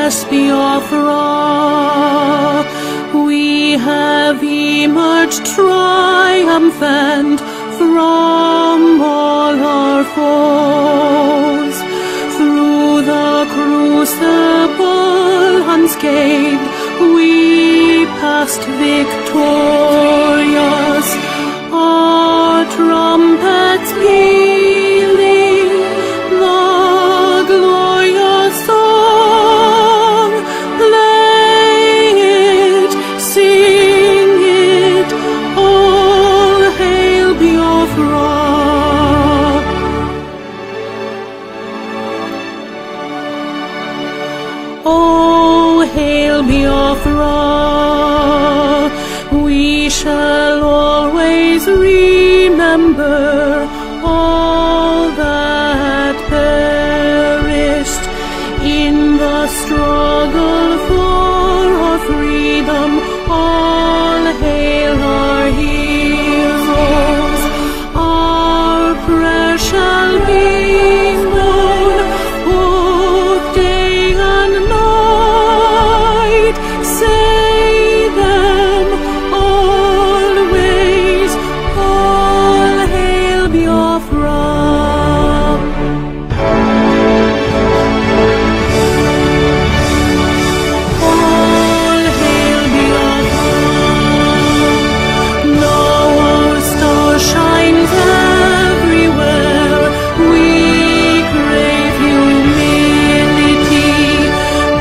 bless Biafra. We have emerged triumphant from all our foes. Through the crucible unscathed, we passed victorious. Our trumpets pealing the glorious song. Play it, sing it, all hail Biafra. Oh, hail Biafra. We shall always remember all that perished in the struggle for our freedom. All hail our heroes. Our prayer shall be known both day and night. Say them always, all hail Biafra. All hail Biafra. Now our star shines everywhere. We crave humility.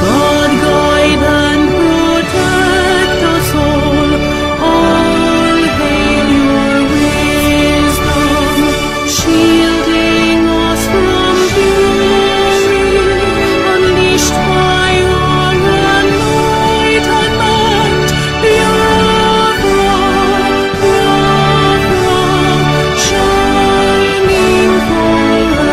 God guide and protect us all. All hail your wisdom, shielding us from fury, unleashed by your enlightenment. Biafra, Biafra, shining forever.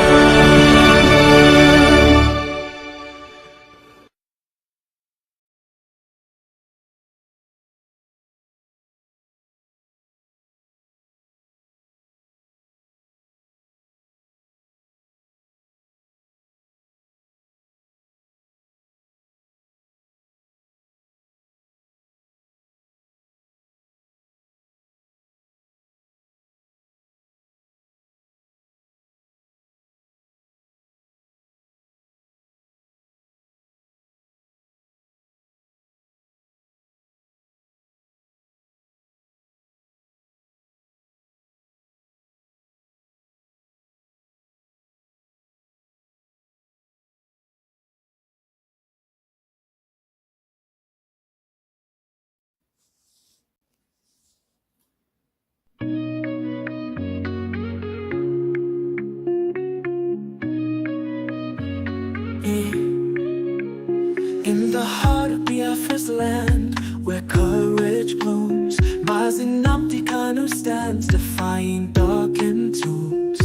In the heart of Biafra's land, where courage blooms, Mazinamti Kanu stands, defying darkened tombs.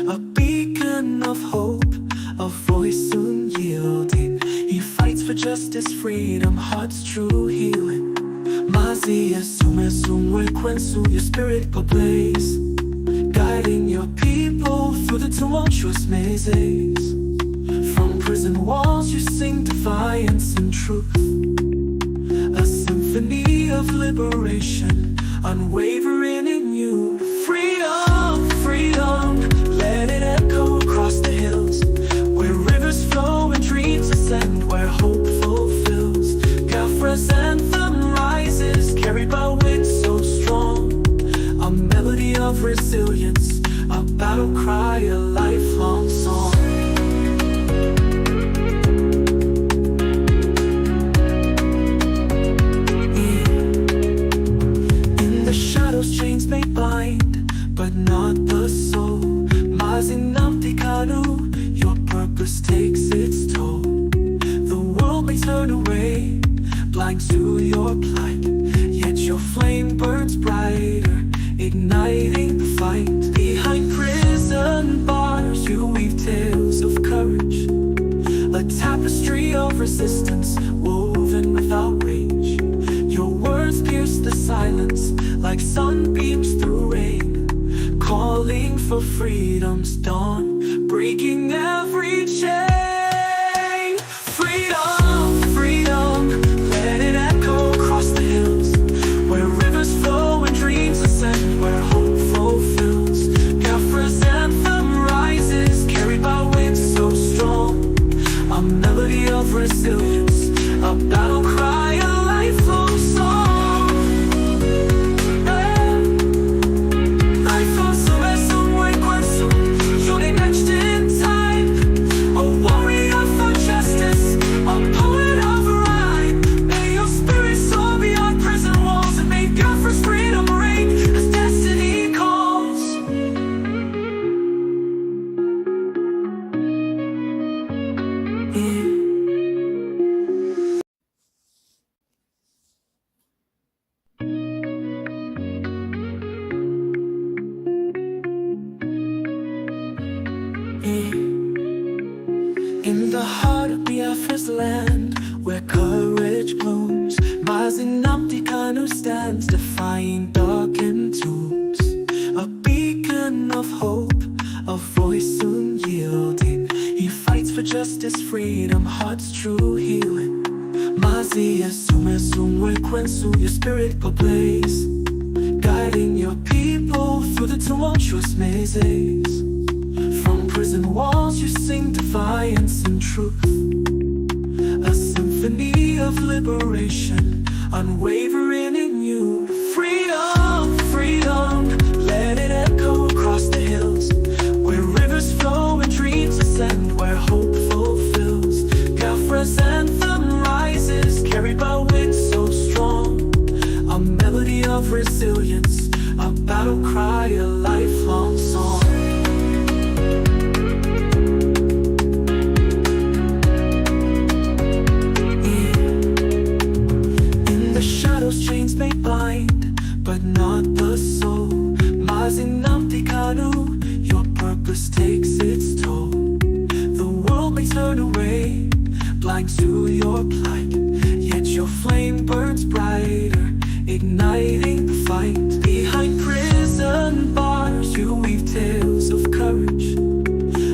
A beacon of hope, a voice soon yielding. He fights for justice, freedom, heart's true healing. Mazi asume sumwe kwensu, your spirit ablaze, guiding your people through the tumultuous mazes. From prison walls you sing defiance and truth, a symphony of liberation, unwavering in you. Freedom, freedom, let it echo across the hills, where rivers flow and dreams ascend, where hope fulfills. Biafra's anthem rises, carried by wind so strong, a melody of resilience, a battle cry, a lifelong song. Chains may bind, but not the soul. Mazinamti Kanu, your purpose takes its toll. The world may turn away, blind to your plight, yet your flame burns brighter, igniting the fight. Behind prison bars you weave tales of courage, a tapestry of resistance woven without rage. Your words pierce the silence like sunbeams through rain, calling for freedom's dawn, breaking every chain. Freedom, In the heart of Biafra's land, where courage blooms, Mazinamdi Kanu stands, defying darkened tombs. A beacon of hope, a voice soon yielding. He fights for justice, freedom, heart's true healing. Mazi Asume Sumwe Kwensu, your spirit ablaze, guiding your people through the tumultuous mazes. From prison walls you sing defiance and truth, a symphony of liberation, unwavering in you. Freedom, freedom, let it echo across the hills, where rivers flow and dreams ascend, where hope fulfills. Biafra's anthem rises, carried by wind so strong, a melody of resilience, a battle cry, a lifelong song. Chains may bind, but not the soul. Mazinamdi Kanu, your purpose takes its toll. The world may turn away, blind to your plight, yet your flame burns brighter, igniting the fight. Behind prison bars you weave tales of courage,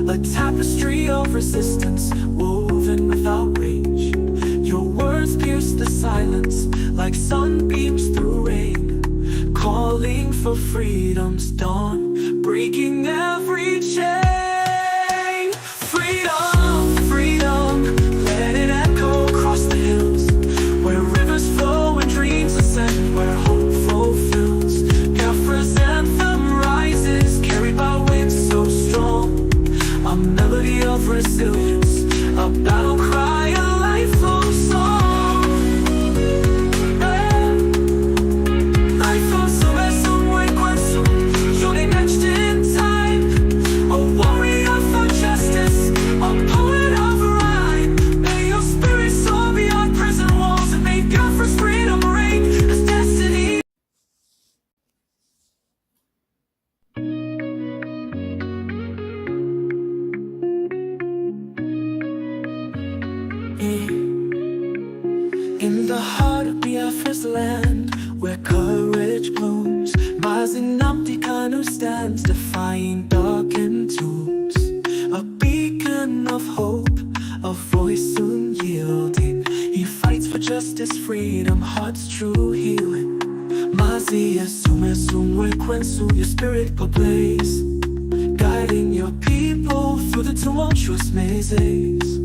a tapestry of resistance woven without rage. Your words pierce the silence like sunbeams through rain, calling for freedom's dawn, breaking every chain. Freedom, freedom, let it echo across the hills, where rivers flow and dreams ascend, where hope fulfills. Biafra's anthem rises, carried by wind so strong, a melody of resilience, a battle cry, a lifelong song. In the heart of Biafra's land, where courage blooms, Mazinamdi Kanu stands, defying darkened tombs. A beacon of hope, a voice soon yielding. He fights for justice, freedom, heart's true healing. Mazi Asume Sumwe Kwensu, your spirit ablaze, guiding your people through the tumultuous mazes.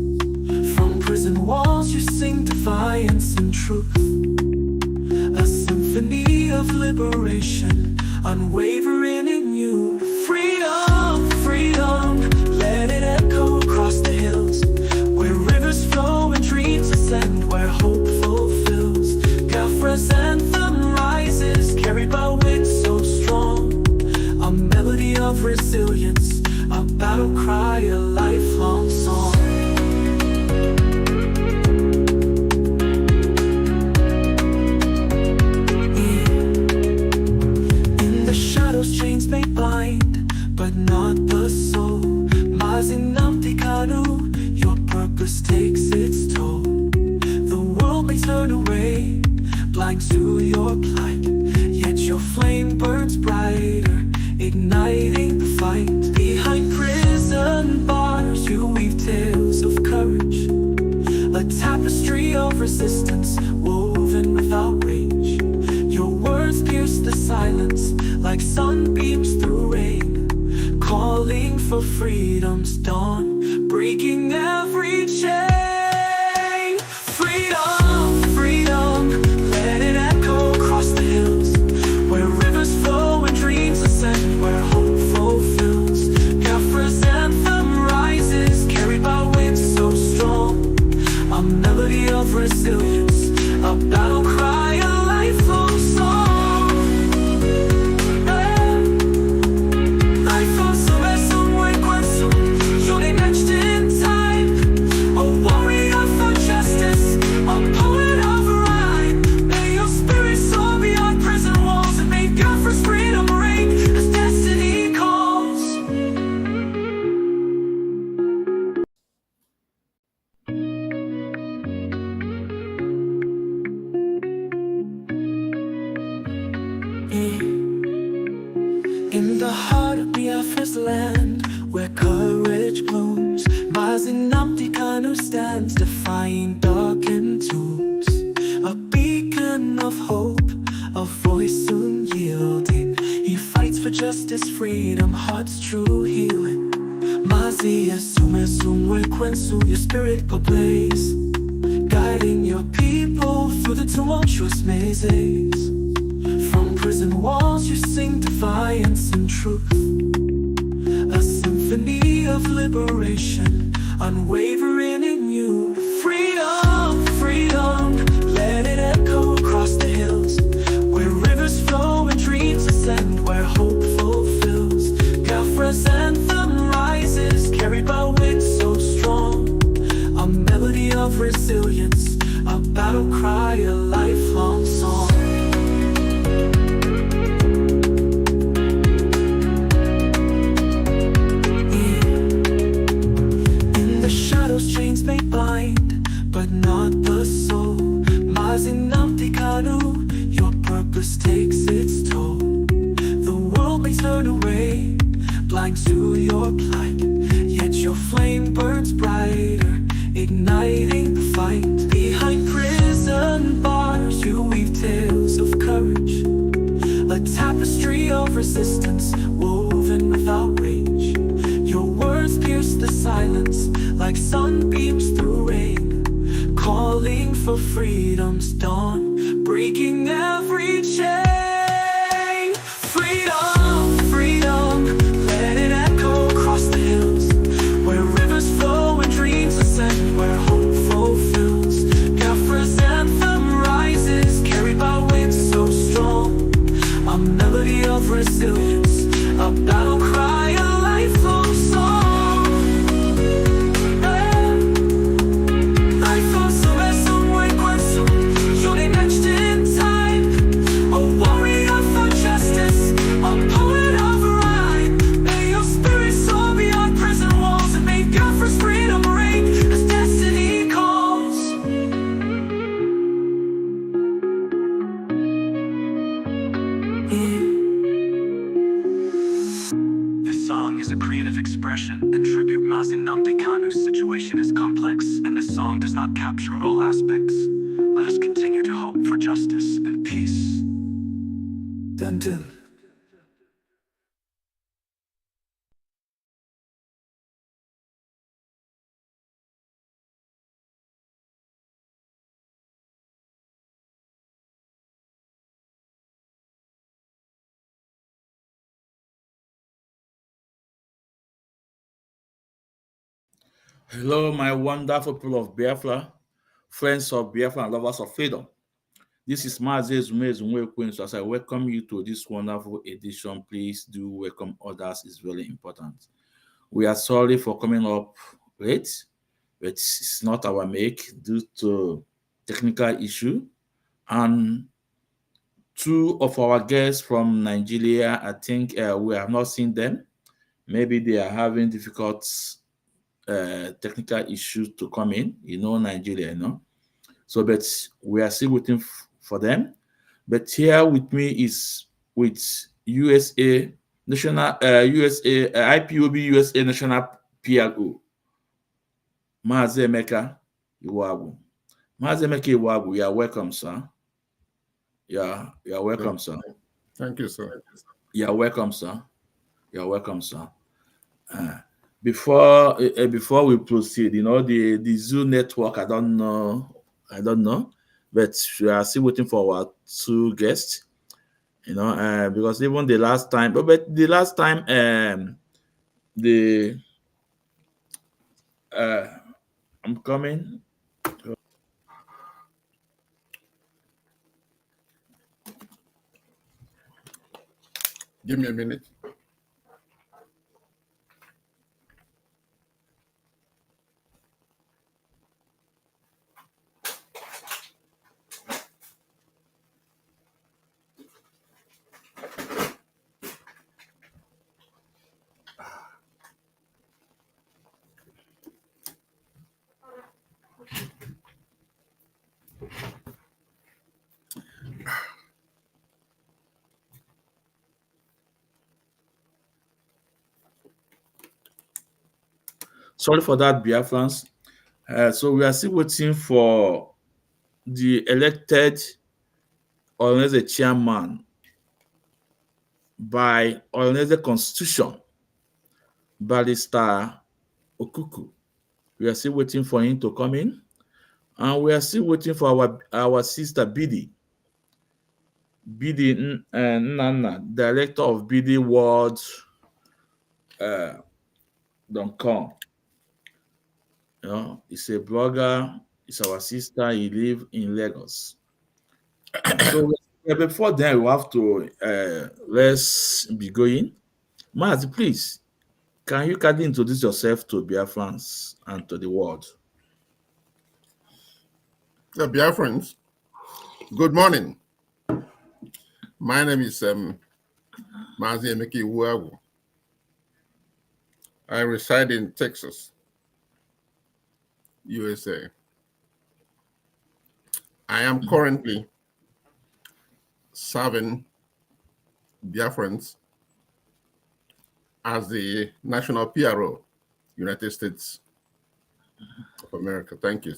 From prison walls you sing defiance and truth, a symphony of liberation, unwavering in you. Freedom, freedom, let it echo across the hills, where rivers flow and dreams ascend, where hope fulfills. Biafra's anthem rises, carried by wind so strong, a melody of resilience, a battle cry, a lifelong song. Chains may bind, but not the soul. Mazinamdi Kanu, your purpose takes its toll. The world may turn away, blind to your plight, yet your flame burns brighter, igniting the fight. Behind prison bars you weave tales of courage, a tapestry of resistance woven without rage. Your words pierce the silence like sunbeams through rain, calling for freedom's dawn, breaking every chain. Freedom, freedom, let it echo across the hills, where rivers flow and dreams ascend, where hope fulfills. Biafra's anthem rises, carried by wind so strong, a melody of resilience, a battle cry, a lifelong song. Somewhere, somewhere, somewhere, stands defying darkened tombs. A beacon of hope, a voice unyielding. He fights for justice, freedom, heart's true healing. Mazi asume sumwe kwensu, your spirit ablaze, guiding your people through the tumultuous mazes. From prison walls you sing defiance and truth, a symphony of liberation, unwavering in you. Freedom, freedom, let it echo across the hills, where rivers flow and dreams ascend, where hope fulfills. Gafra's anthem rises, carried by winds so strong, a melody of resilience, a battle cry, a lifelong song. Chains may bind, but not the soul. Mazinamtikanu, your purpose takes its toll. The world may turn away, blind to your plight, yet your flame burns brighter, igniting the fight. Behind prison bars you weave tales of courage, a tapestry of resistance woven without rage. Your words pierce the silence like sunbeams through rain, calling for freedom's dawn, breaking every chain. Freedom, freedom, let it echo across the hills, where rivers flow and dreams ascend, where hope fulfills. Gafra's anthem rises, carried by winds so strong, a melody of resilience, a battle cry, a lifelong song. And tribute Mazinamdekanu's situation is complex, and this song does not capture all aspects. Let us continue to hope for justice and peace. Dun dun. Hello, my wonderful people of Biafra, friends of Biafra and lovers of freedom. This is Mazi Zumwe Queens. As I welcome you to this wonderful edition, please do welcome others. It's very important. We are sorry for coming up late, but it's not our make due to technical issue. And two of our guests from Nigeria, I think we have not seen them. Maybe they are having difficult technical issues to come in, Nigeria, So, but we are still waiting for them. But here with me is with USA National USA IPOB USA National PLO, Mazi Emeka Iwagu. Mazi Emeka Iwagu, you are welcome, sir. You are welcome, sir. Thank you, sir. You are welcome, sir. You are welcome, sir. Before we proceed, the Zoo network, I don't know, but we are still waiting for our two guests, because even the last time, but the last time, I'm coming. Give me a minute. Sorry for that, Biafrans. So we are still waiting for the elected Oroneze chairman by Oroneze Constitution, Barrister Okuku. We are still waiting for him to come in. And we are still waiting for our sister Bidi Nana, director of Bidi World .com. You know, he's a blogger, he's our sister, he lives in Lagos. So before then, we have to let's be going. Maz, please, can you kindly introduce yourself to Biafrans and to the world? So, Biafrans, good morning. My name is Mazi Emeki Uwagu. I reside in Texas, USA. I am currently serving Biafrans as the National PRO, United States of America. Thank you.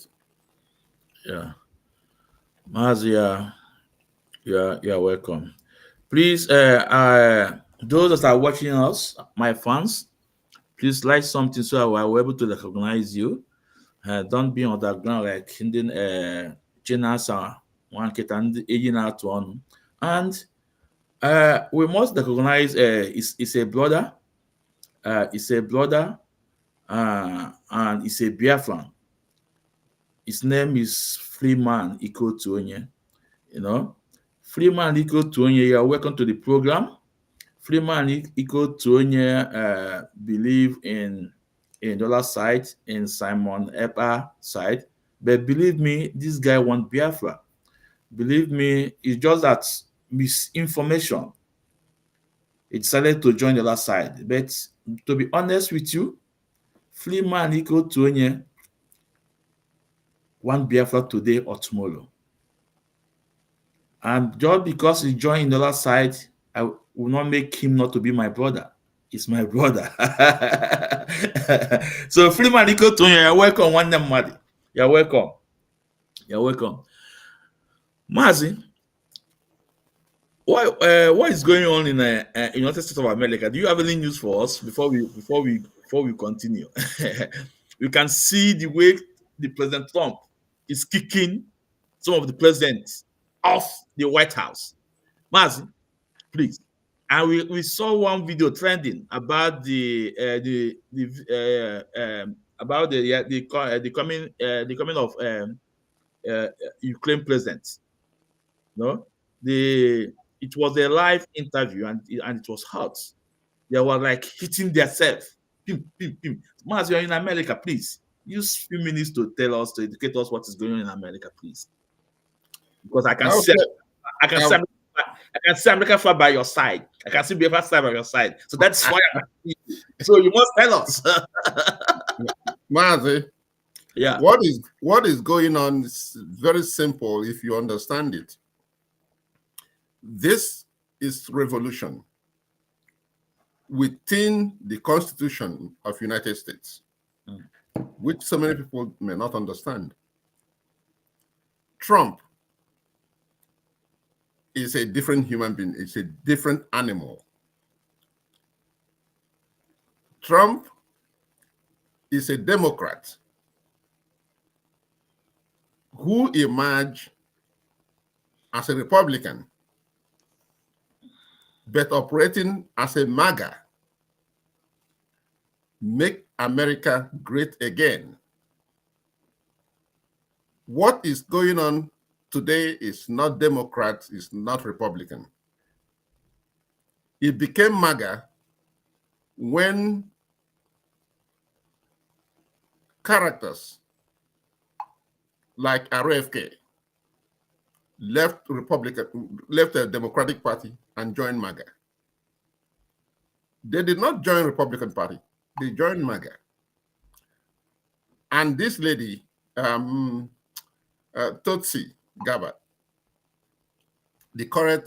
Yeah. Maz, you're welcome. Please, those that are watching us, my fans, please like something so we're able to recognize you. Don't be on the ground like Indian Chinasa, one kit and aging out one. And we must recognize it's a brother, and it's a Biafran. His name is Freeman Iko Tuonye. You know, Freeman Iko Tuonye, you are welcome to the program. Freeman Iko Tuonye believe in the other side, in Simon Epa side. But believe me, this guy want Biafra. Believe me, it's just that misinformation. He decided to join the other side. But to be honest with you, Freeman Iko Tuonye want Biafra today or tomorrow. And just because he joined the other side, I will not make him not to be my brother. He's my brother. So Freeman Iko Tuonye, you're welcome. One name, Madi. You're welcome. You're welcome. Mazi, what is going on in United States of America? Do you have any news for us before we continue? You can see the way the President Trump is kicking some of the presidents off the White House. Mazi, please. And we saw one video trending about the coming of Ukraine president. No, it was a live interview and it was hot. They were like hitting themselves. Pim, pim, pim. Maz, you're in America, please. Use few minutes to tell us, to educate us what is going on in America, please. Because I can see America far by your side. I can see Biafra side by your side. So that's why so you must tell us. Mazi, Yeah. what is going on is very simple if you understand it. This is revolution within the Constitution of United States, which so many people may not understand. Trump is a different human being. It's a different animal. Trump is a Democrat who emerged as a Republican, but operating as a MAGA, make America great again. What is going on today is not Democrat, it's not Republican. It became MAGA when characters like RFK left the Democratic Party and joined MAGA. They did not join Republican Party, they joined MAGA. And this lady, Tutsi Gabbard, the current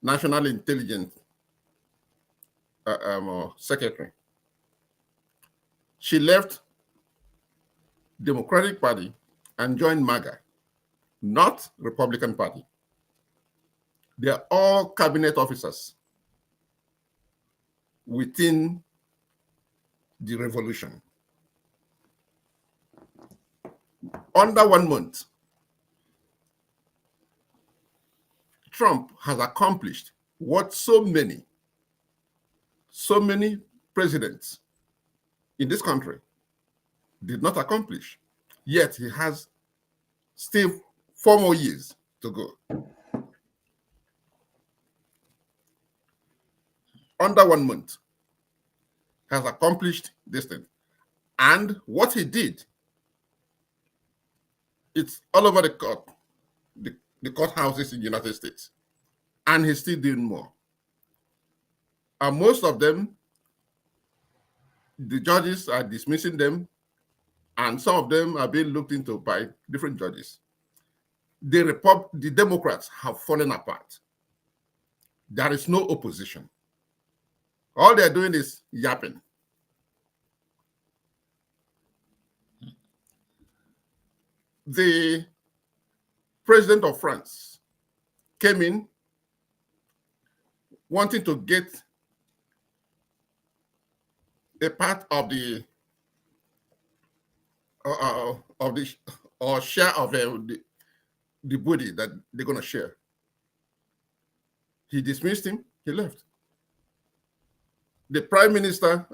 National Intelligence Secretary, she left Democratic Party and join MAGA, not Republican Party. They are all cabinet officers within the revolution. Under 1 month, Trump has accomplished what so many presidents in this country did not accomplish. Yet he has still 4 more years to go. Under 1 month, has accomplished this thing. And what he did, it's all over the court, the courthouses in the United States. And he's still doing more. And most of them, the judges are dismissing them, and some of them are being looked into by different judges. The Democrats have fallen apart. There is no opposition. All they're doing is yapping. The president of France came in wanting to get a part of the or share of the booty that they're going to share. He dismissed him. He left. The Prime Minister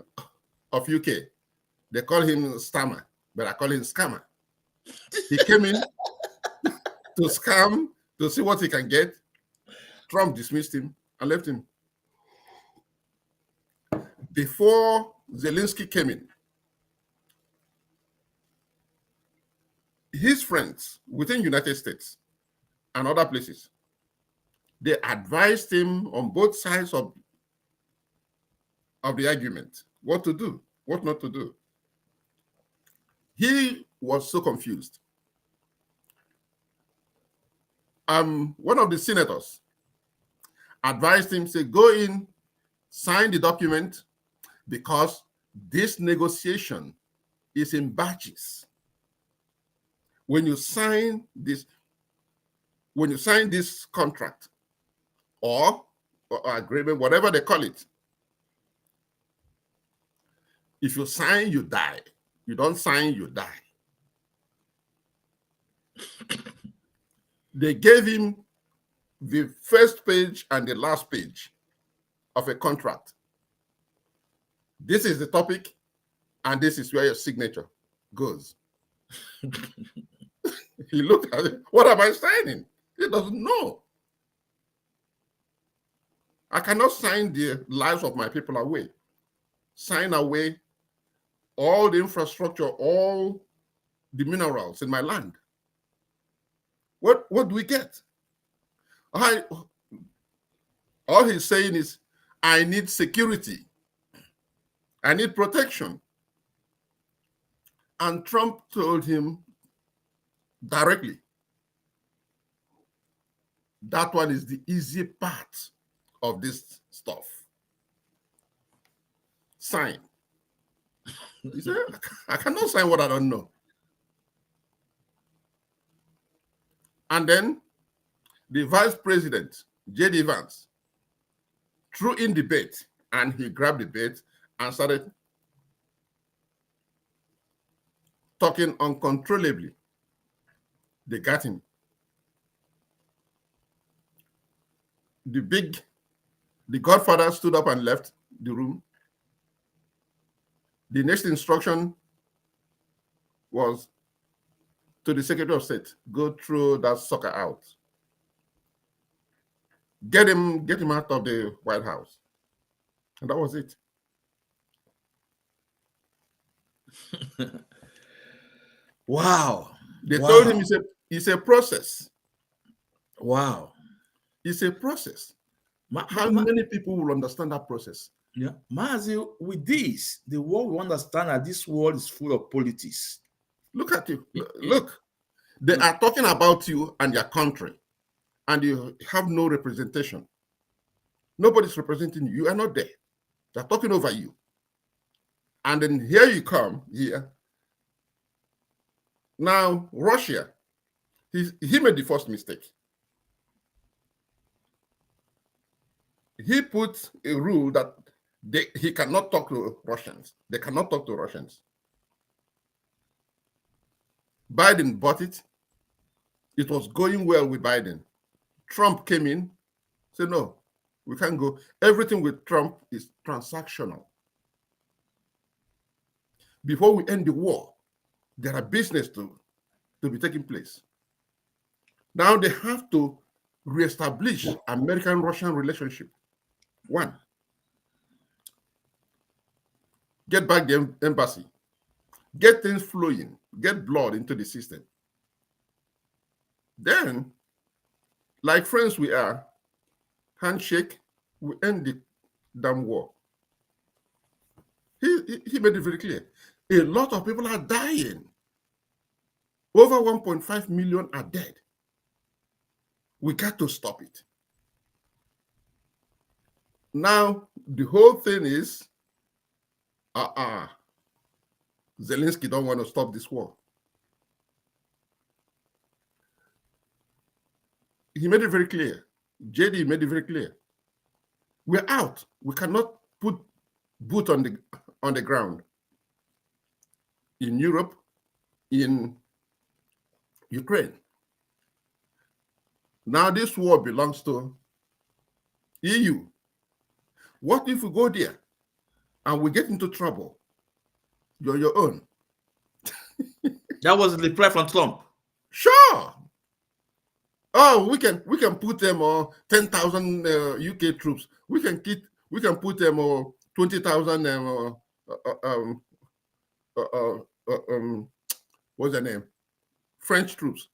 of UK, they call him Stammer, but I call him Scammer. He came in to scam, to see what he can get. Trump dismissed him and left him. Before Zelensky came in, his friends within United States and other places, they advised him on both sides of the argument, what to do, what not to do. He was so confused. One of the senators advised him, say, go in, sign the document, because this negotiation is in batches. When you sign this contract or agreement, whatever they call it, if you sign, you die. You don't sign, you die. They gave him the first page and the last page of a contract. This is the topic, and this is where your signature goes. He looked at it. What am I signing? He doesn't know. I cannot sign the lives of my people away. Sign away all the infrastructure, all the minerals in my land. What do we get? All he's saying is, I need security. I need protection. And Trump told him directly, that one is the easy part of this stuff. Sign. He said, I cannot sign what I don't know. And then the vice president, J.D. Vance, threw in the bait, and he grabbed the bait and started talking uncontrollably. They got him. The godfather stood up and left the room. The next instruction was to the Secretary of State, go throw that sucker out. Get him out of the White House. And that was it. Wow. They told him it's a process. Wow. It's a process. How many people will understand that process? Yeah, Mazi, with this, the world will understand that this world is full of politics. Look at you. Look, they are talking about you and your country, and you have no representation. Nobody's representing you. You are not there. They're talking over you. And then here you come, here, Now, Russia, he made the first mistake. He put a rule that he cannot talk to Russians. They cannot talk to Russians. Biden bought it. It was going well with Biden. Trump came in, said, no, we can't go. Everything with Trump is transactional. Before we end the war, there are business to be taking place. Now they have to reestablish American-Russian relationship. One, get back the embassy, get things flowing, get blood into the system. Then, like friends we are, handshake, we end the damn war. He made it very clear. A lot of people are dying. Over 1.5 million are dead. We got to stop it. Now, the whole thing is, Zelensky don't want to stop this war. He made it very clear. JD made it very clear. We're out. We cannot put boot on the ground in Europe, in Ukraine. Now this war belongs to EU. What if we go there and we get into trouble? You're your own. That was the reply from Trump. Sure. Oh, we can put them 10,000 UK troops. We can put them 20,000 what's their name? French troops.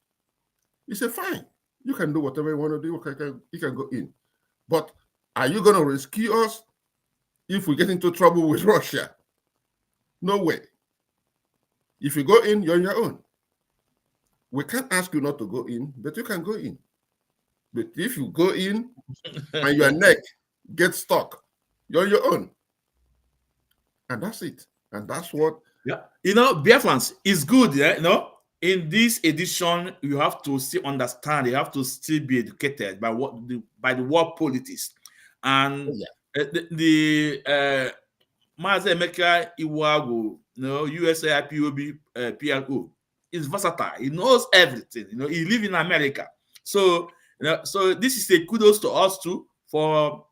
He said, fine, you can do whatever you want to do. You can go in. But are you going to rescue us if we get into trouble with Russia? No way. If you go in, you're on your own. We can't ask you not to go in, but you can go in. But if you go in and your neck gets stuck, you're on your own. And that's it. And that's what. Yeah. Biafrans is good, yeah. In this edition, you have to still understand, you have to still be educated by the war politics. And the Mazi Emeka Iwagu, USA IPOB PLO, is versatile. He knows everything. He lives in America. So, so this is a kudos to us too for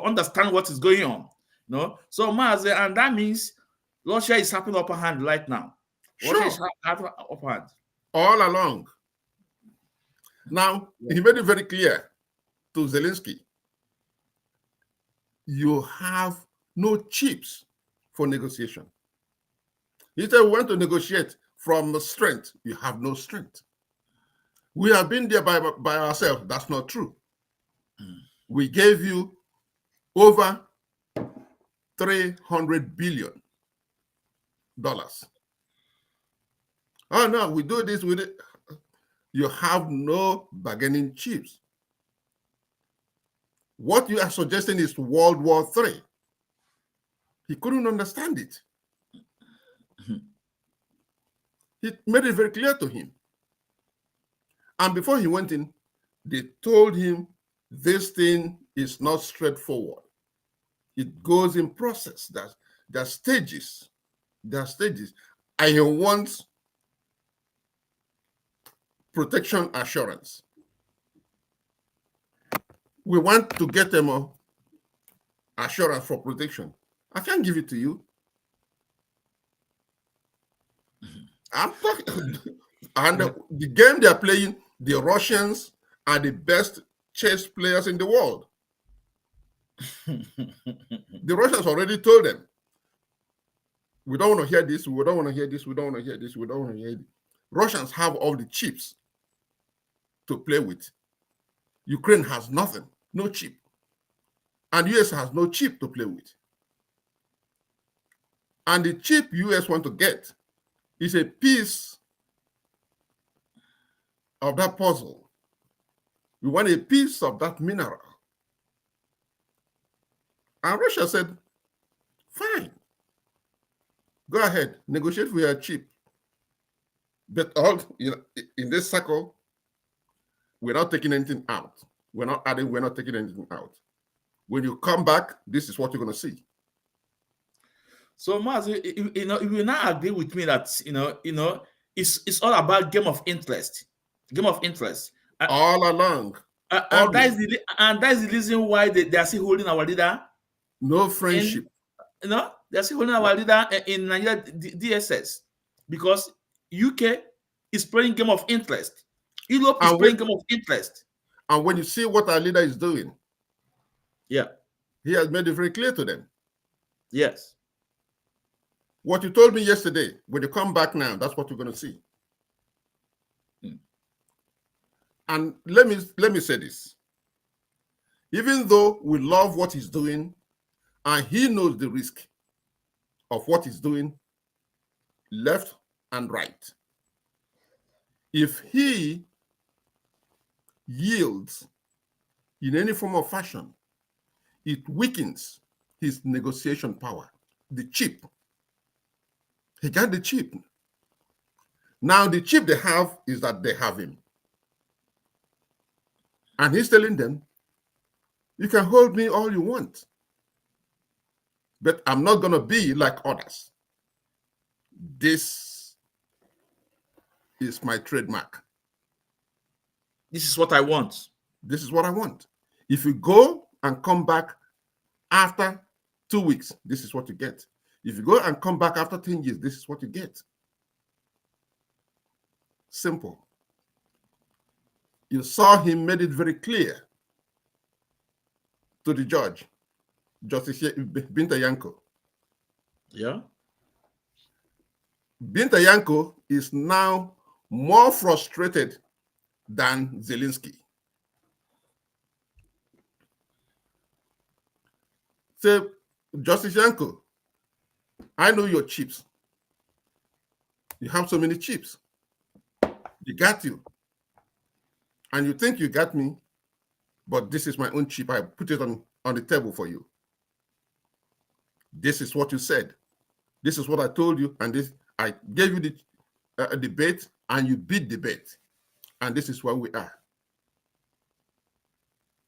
understanding what is going on. So Mazi, and that means Russia is having upper hand right now. Sure. Russia is having upper hand all along. Now he made it very clear to Zelensky, you have no chips for negotiation. He said, we want to negotiate from strength. You have no strength. We have been there by ourselves. That's not true. We gave you over $300 billion. Oh no, we do this with it. You have no bargaining chips. What you are suggesting is World War III. He couldn't understand it. He made it very clear to him. And before he went in, they told him this thing is not straightforward. It goes in process. There are stages. There are stages. And he wants protection assurance. We want to get them assurance for protection. I can't give it to you. I'm talking, and the game they're playing, the Russians are the best chess players in the world. The Russians already told them, we don't want to hear this, we don't want to hear this, we don't want to hear this, we don't want to hear it. Russians have all the chips to play with. Ukraine has nothing, no chip. And US has no chip to play with. And the chip US want to get is a piece of that puzzle. We want a piece of that mineral. And Russia said, fine. Go ahead, negotiate for your chip. But all in this circle, we're not taking anything out. We're not adding, we're not taking anything out. When you come back, this is what you're going to see. So, Maz, you will not agree with me that it's all about game of interest, game of interest, All along, and that is always. that is the reason why they are still holding our leader No in, friendship. they are still holding our leader in Nigeria DSS, because UK is playing game of interest, Europe is And playing when, game of interest. and when you see what our leader is doing, Yeah. he has made it very clear to them. Yes. What you told me yesterday, when you come back now, that's what you're going to see. And let me say this. Even though we love what he's doing, and he knows the risk of what he's doing, left and right, if he yields in any form or fashion, it weakens his negotiation power. The chip. He got the chip. Now the chip they have is that they have him. And he's telling them, you can hold me all you want, but I'm not going to be like others. This is my trademark. This is what I want. This is what I want. If you go and come back after 2 weeks, this is what you get. If you go and come back after 10 years, this is what you get. Simple. You saw him made it very clear to the judge, Justice Binta Yanko. Yeah. Binta Yanko is now more frustrated than Zelensky. So, Justice Yanko, I know your chips. You have so many chips. They got you. And you think you got me, but this is my own chip. I put it on the table for you. This is what you said. This is what I told you. And this, I gave you the debate, and you beat the debate. And this is where we are.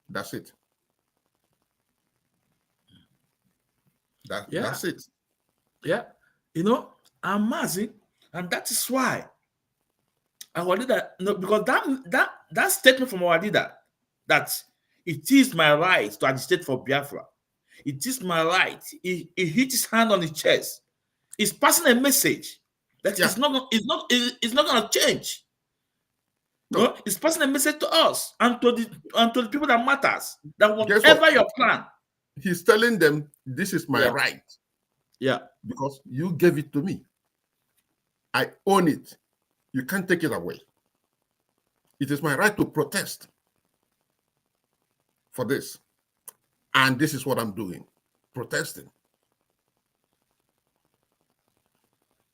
That's it. That's it. Yeah. I'm Mazi, and that is why our leader, because that statement from our leader, that it is my right to agitate for Biafra. It is my right. He hit his hand on his chest. He's passing a message that it's not going to change. No, it's passing a message to us and to the people that matters. That whatever your plan, he's telling them, this is my right. Yeah. Because you gave it to me. I own it. You can't take it away. It is my right to protest for this. And this is what I'm doing, protesting.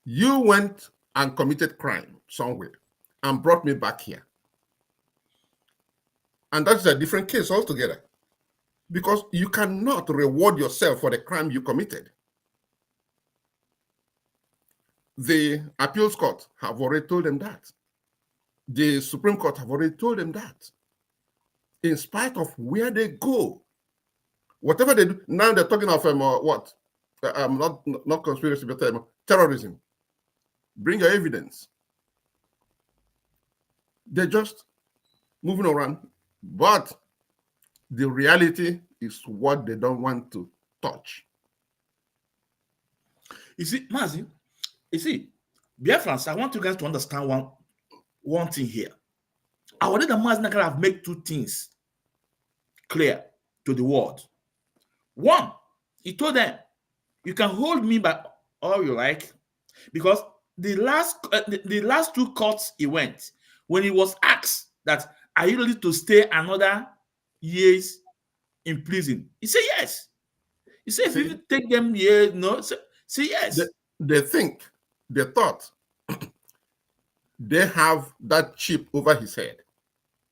You went and committed crime somewhere and brought me back here. And that's a different case altogether. Because you cannot reward yourself for the crime you committed. The appeals court have already told them that. The Supreme Court have already told them that. In spite of where they go, whatever they do, now they're talking of what? Not conspiracy, but terrorism. Bring your evidence. They're just moving around, but the reality is what they don't want to touch. You see, Mazi, Biafrans, I want you guys to understand one thing here. Our leader Mazi Nakara have made two things clear to the world. One, he told them, you can hold me by all you like, because the last two courts he went, when he was asked that, are you ready to stay another years in prison? He said yes. He said, if you take them years, no, say yes. They thought they have that chip over his head.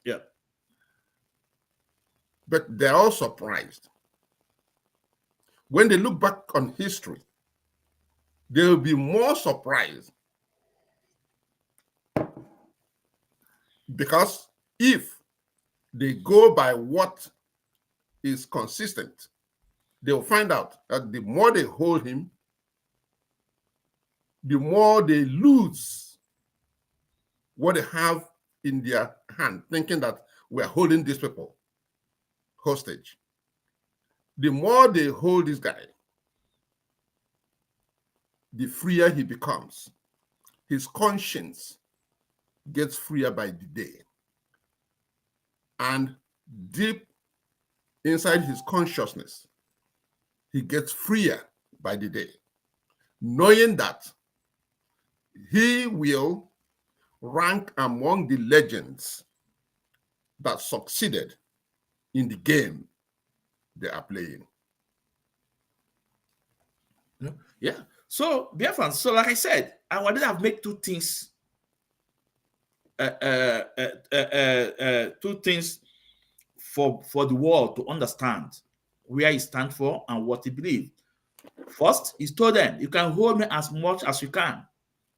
Yeah. But they're all surprised. When they look back on history, they'll be more surprised Because if they go by what is consistent, they'll find out that the more they hold him, the more they lose what they have in their hand, thinking that we're holding these people hostage. The more they hold this guy, the freer he becomes. His conscience gets freer by the day. And deep inside his consciousness, he gets freer by the day, knowing that he will rank among the legends that succeeded in the game they are playing. Yeah. So, Biafran, so like I said, I wanted to have made two things for the world to understand where he stands for and what he believes. First, he told them, you can hold me as much as you can.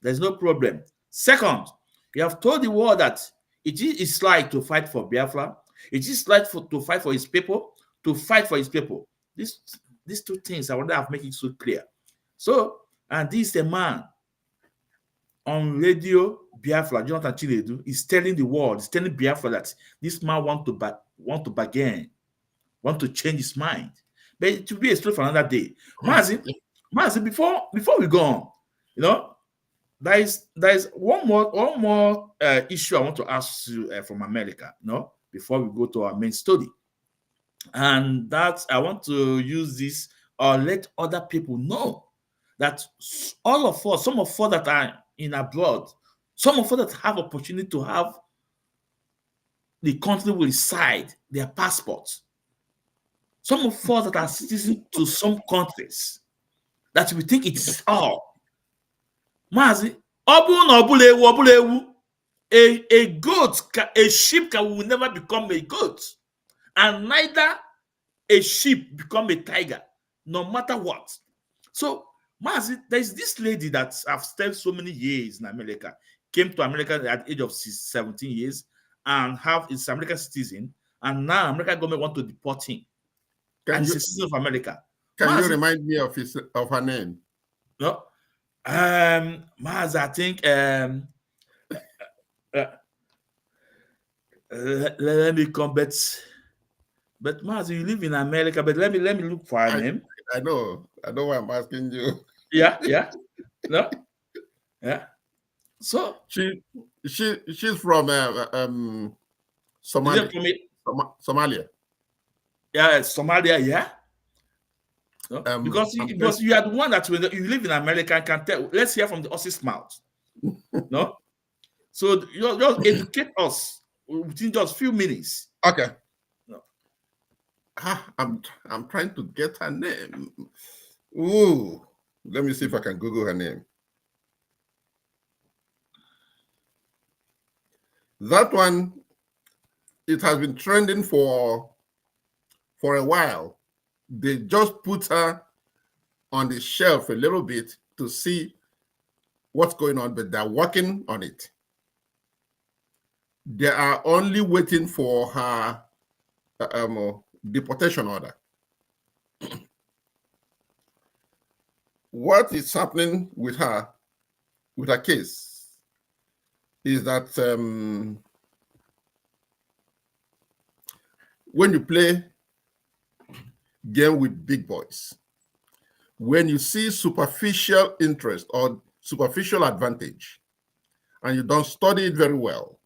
There's no problem. Second, you have told the world that it is like to fight for Biafra. It is like to fight for his people, to fight for his people. These two things, I want to have made it so clear. So, and this is a man on radio Biafra, Jonathan Chinedu, is telling the world, is telling Biafra that this man want to bargain, want to change his mind. But it will be a story for another day. Mazi, before we go on, there is one more issue I want to ask you from America, before we go to our main study. And that I want to use this or let other people know that all of us, some of us that are in abroad, some of us that have opportunity to have the country we reside, their passports, some of us that are citizens to some countries, that we think it's all. Mazi, a goat, a sheep will never become a goat, and neither a sheep become a tiger, no matter what. So, Mazi, there's this lady that I've stayed so many years in America, came to America at the age of 17 years, and is American citizen, and now American government want to deport him. And he's a citizen of America. Can you remind me of her name? No, Maz, I think let me come, but Maz, you live in America, but let me look for her name. I know why I'm asking you. Yeah, no, yeah. So she's from Somalia. Somalia. Yeah, Somalia, yeah. No? Because you are the one that when you live in America can tell. Let's hear from the horse's mouth. No, so you just educate us within just few minutes. Okay. No. I'm trying to get her name. Ooh, let me see if I can Google her name. That one, it has been trending for a while. They just put her on the shelf a little bit to see what's going on, but they're working on it. They are only waiting for her deportation order. What is happening with her case is that when you play game with big boys, when you see superficial interest or superficial advantage and you don't study it very well,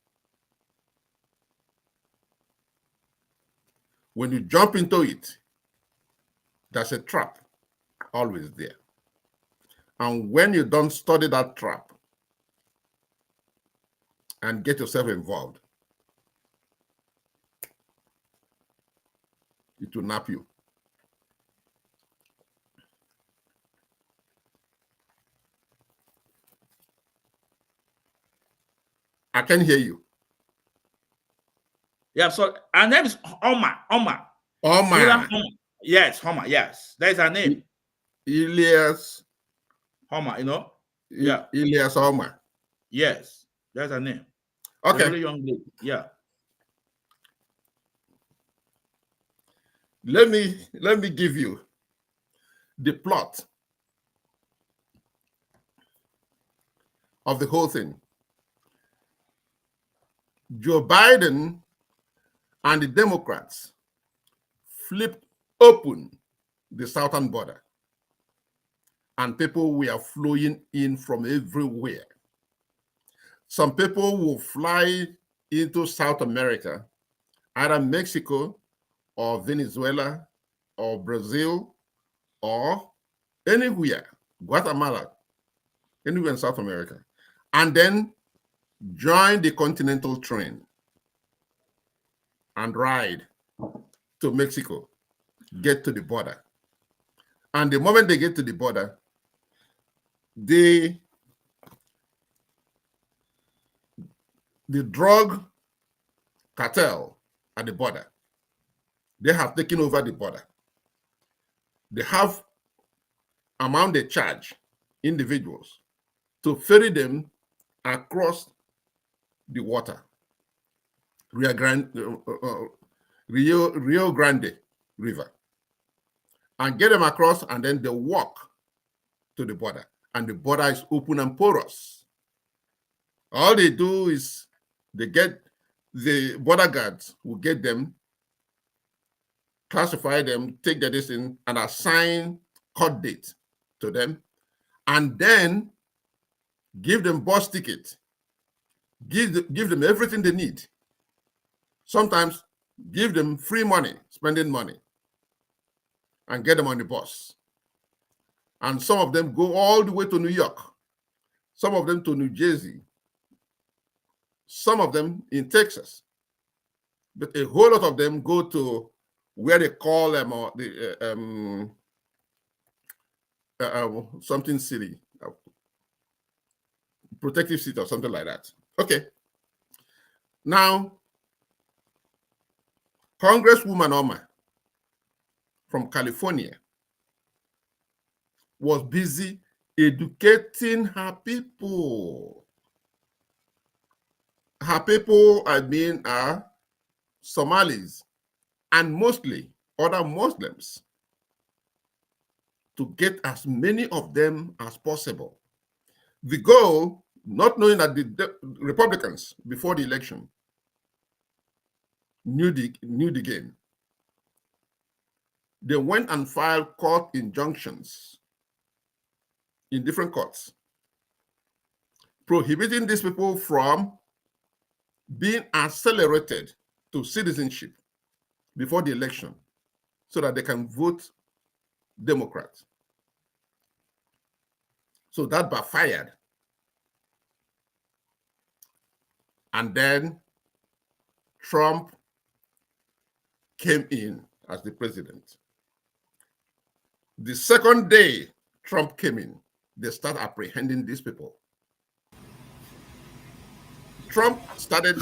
when you jump into it, there's a trap always there. And when you don't study that trap and get yourself involved, it will nap you. I can hear you. Yeah, so her name is Oma. Yes, Homa. Yes, that's her name. Elias Homa, Yeah. Elias Homa. Yes, that's her name. A Okay. very young lady. Yeah. Let me give you the plot of the whole thing. Joe Biden and the Democrats flipped open the southern border, and people were flowing in from everywhere. Some people will fly into South America, either Mexico or Venezuela or Brazil or anywhere, Guatemala, anywhere in South America, and then join the continental train and ride to Mexico, get to the border. And the moment they get to the border, the drug cartel at the border, they have taken over the border. They have amount they charge individuals to ferry them across the water, Rio Grande River, and get them across, and then they walk to the border, and the border is open and porous. All they do is they get the border guards will get them, classify them, take their distance, and assign court date to them, and then give them bus ticket, give them everything they need. Sometimes give them free money, spending money, and get them on the bus. And some of them go all the way to New York, some of them to New Jersey, some of them in Texas, but a whole lot of them go to where they call them something city, protective city or something like that. Okay. Now, Congresswoman Oma from California was busy educating her people. Her people, I mean, are Somalis and mostly other Muslims, to get as many of them as possible. The goal, not knowing that the Republicans before the election knew the game, they went and filed court injunctions in different courts, prohibiting these people from being accelerated to citizenship before the election so that they can vote Democrat. So that backfired. And then Trump came in as the president. The second day Trump came in, they start apprehending these people. Trump started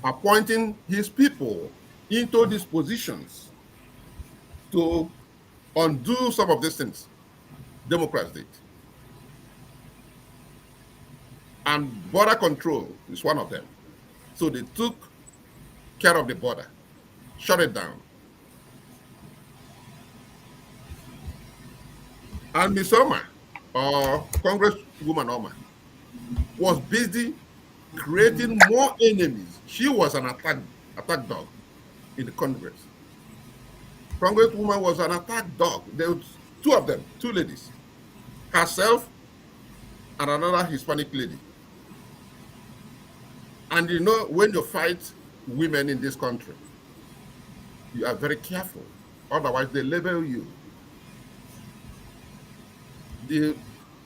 appointing his people into these positions to undo some of these things Democrats did. And border control is one of them. So they took care of the border, shut it down. And Ms. Oma, or Congresswoman Oma, was busy creating more enemies. She was an attack dog in the Congress. Congresswoman was an attack dog. There were two of them, two ladies, herself and another Hispanic lady. And you know, when you fight women in this country, you are very careful. Otherwise, they label you. The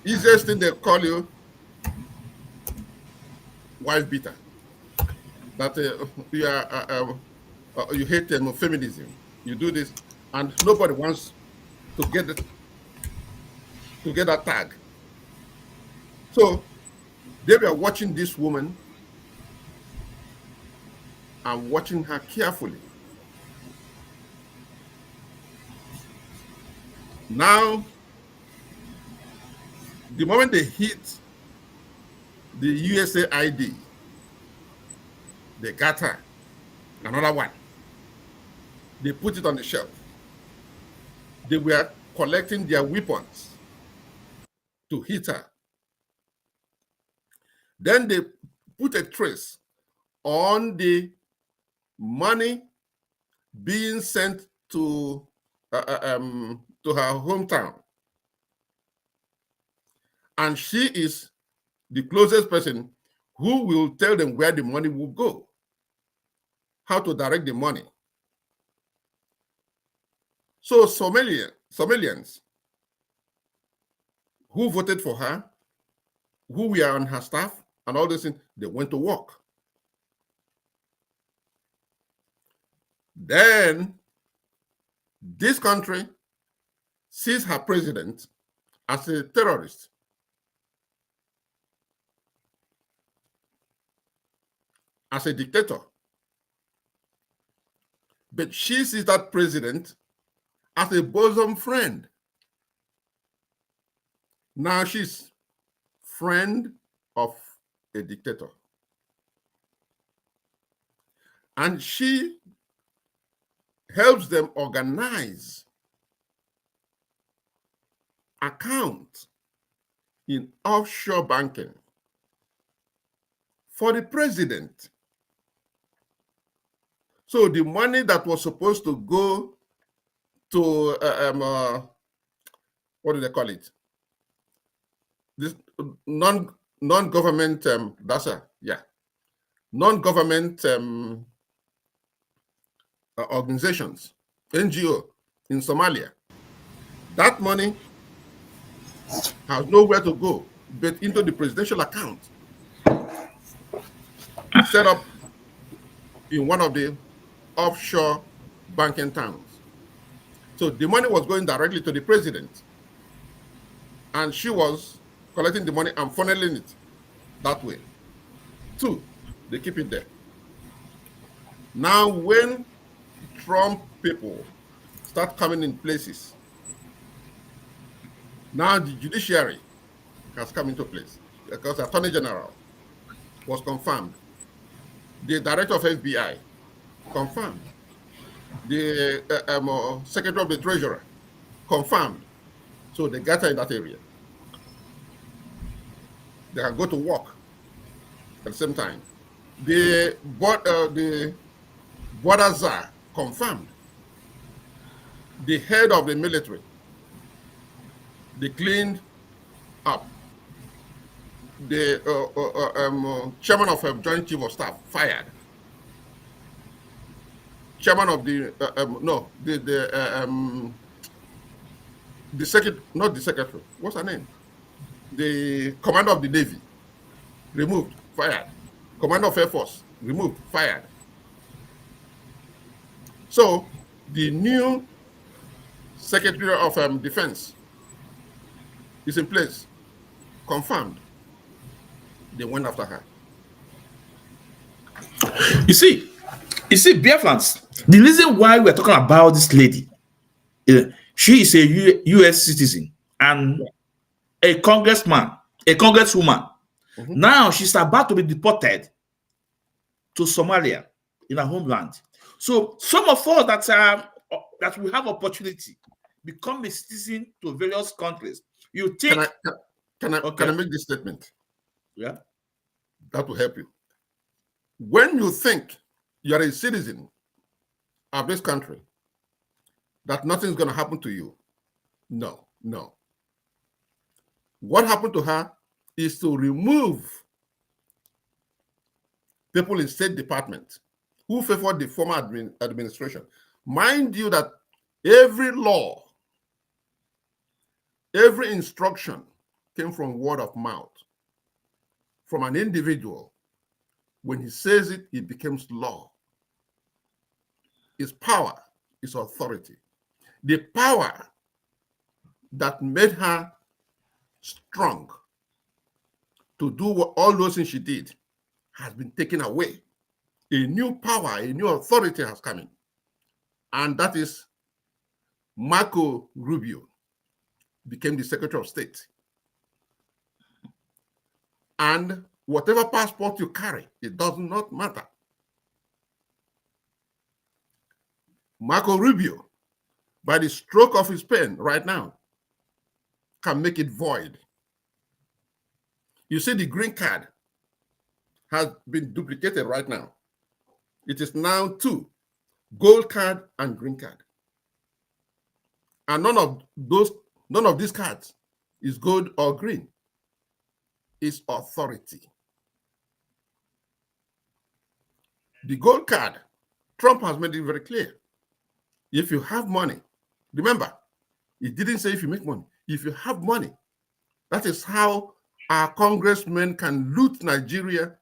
easiest thing they call you, wife beater. That you hate feminism. You do this, and nobody wants to get that tag. So they were watching this woman and watching her carefully. Now, the moment they hit the USA ID, They got her. Another one. They put it on the shelf. They were collecting their weapons to hit her. Then they put a trace on the money being sent to her hometown. And she is the closest person who will tell them where the money will go, how to direct the money. So Somalians who voted for her, who were on her staff, and all those things, they went to work. Then this country sees her president as a terrorist. As a dictator. But she sees that president as a bosom friend. Now she's friend of a dictator. And she helps them organize accounts in offshore banking for the president. So the money that was supposed to go to what do they call it? This non-government non-government organizations, NGO in Somalia. That money has nowhere to go but into the presidential account set up in one of the offshore banking towns. So the money was going directly to the president, and she was collecting the money and funneling it that way. Two, they keep it there. Now, when Trump people start coming in places, now the judiciary has come into place because the Attorney General was confirmed. The Director of FBI confirmed. The Secretary of the Treasury confirmed. So they got her in that area. They can go to work at the same time. The border czar confirmed. The head of the military, they cleaned up. The chairman of Joint Chief of Staff fired. Chairman of the secretary, not the secretary. What's her name? The commander of the Navy removed, fired. Commander of Air Force removed, fired. So the new Secretary of Defense is in place, confirmed. They went after her. You see, Biafrans, the reason why we're talking about this lady, she is a US citizen and a congresswoman. Mm-hmm. Now she's about to be deported to Somalia in her homeland. So some of us that will have opportunity become a citizen to various countries. You think? Can I make this statement? Yeah, that will help you. When you think you are a citizen of this country, that nothing's going to happen to you, no. What happened to her is to remove people in State Department who favored the former administration. Mind you that every law, every instruction came from word of mouth, from an individual. When he says it, it becomes law. It's power, it's authority. The power that made her strong to do all those things she did has been taken away. A new power, a new authority has come in. And that is Marco Rubio became the Secretary of State. And whatever passport you carry, it does not matter. Marco Rubio, by the stroke of his pen right now, can make it void. You see, the green card has been duplicated right now. It is now 2, gold card and green card. And none of these cards is gold or green. It's authority. The gold card, Trump has made it very clear. If you have money, remember, he didn't say if you make money. If you have money, that is how our congressmen can loot Nigeria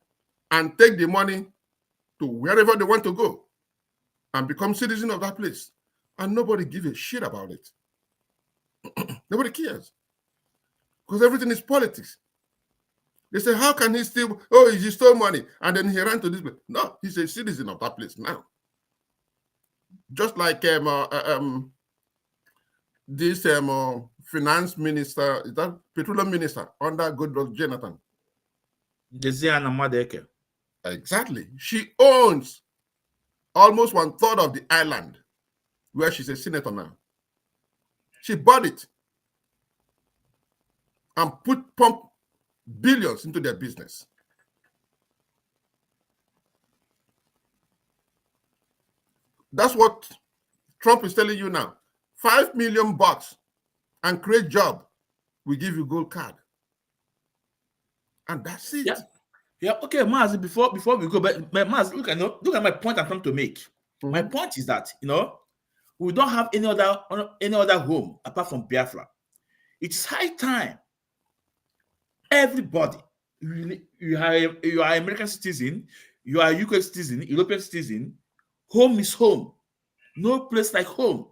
and take the money to wherever they want to go and become citizens of that place. And nobody gives a shit about it. Nobody cares. Because everything is politics. They say, how can he steal? Oh, he stole money and then he ran to this place. No, he's a citizen of that place now. Just like this finance minister, is that petroleum minister under Goodluck Jonathan. Exactly. She owns almost 1/3 of the island where she's a senator now. She bought it and pump billions into their business. That's what Trump is telling you now. $5 million and create job. We give you gold card. And that's it. Yeah. Yeah, okay, Maz, before we go, but Maz, look at my point I'm trying to make. Mm-hmm. My point is that, we don't have any other home apart from Biafra. It's high time everybody, you are American citizen, you are UK citizen, European citizen, home is home. No place like home.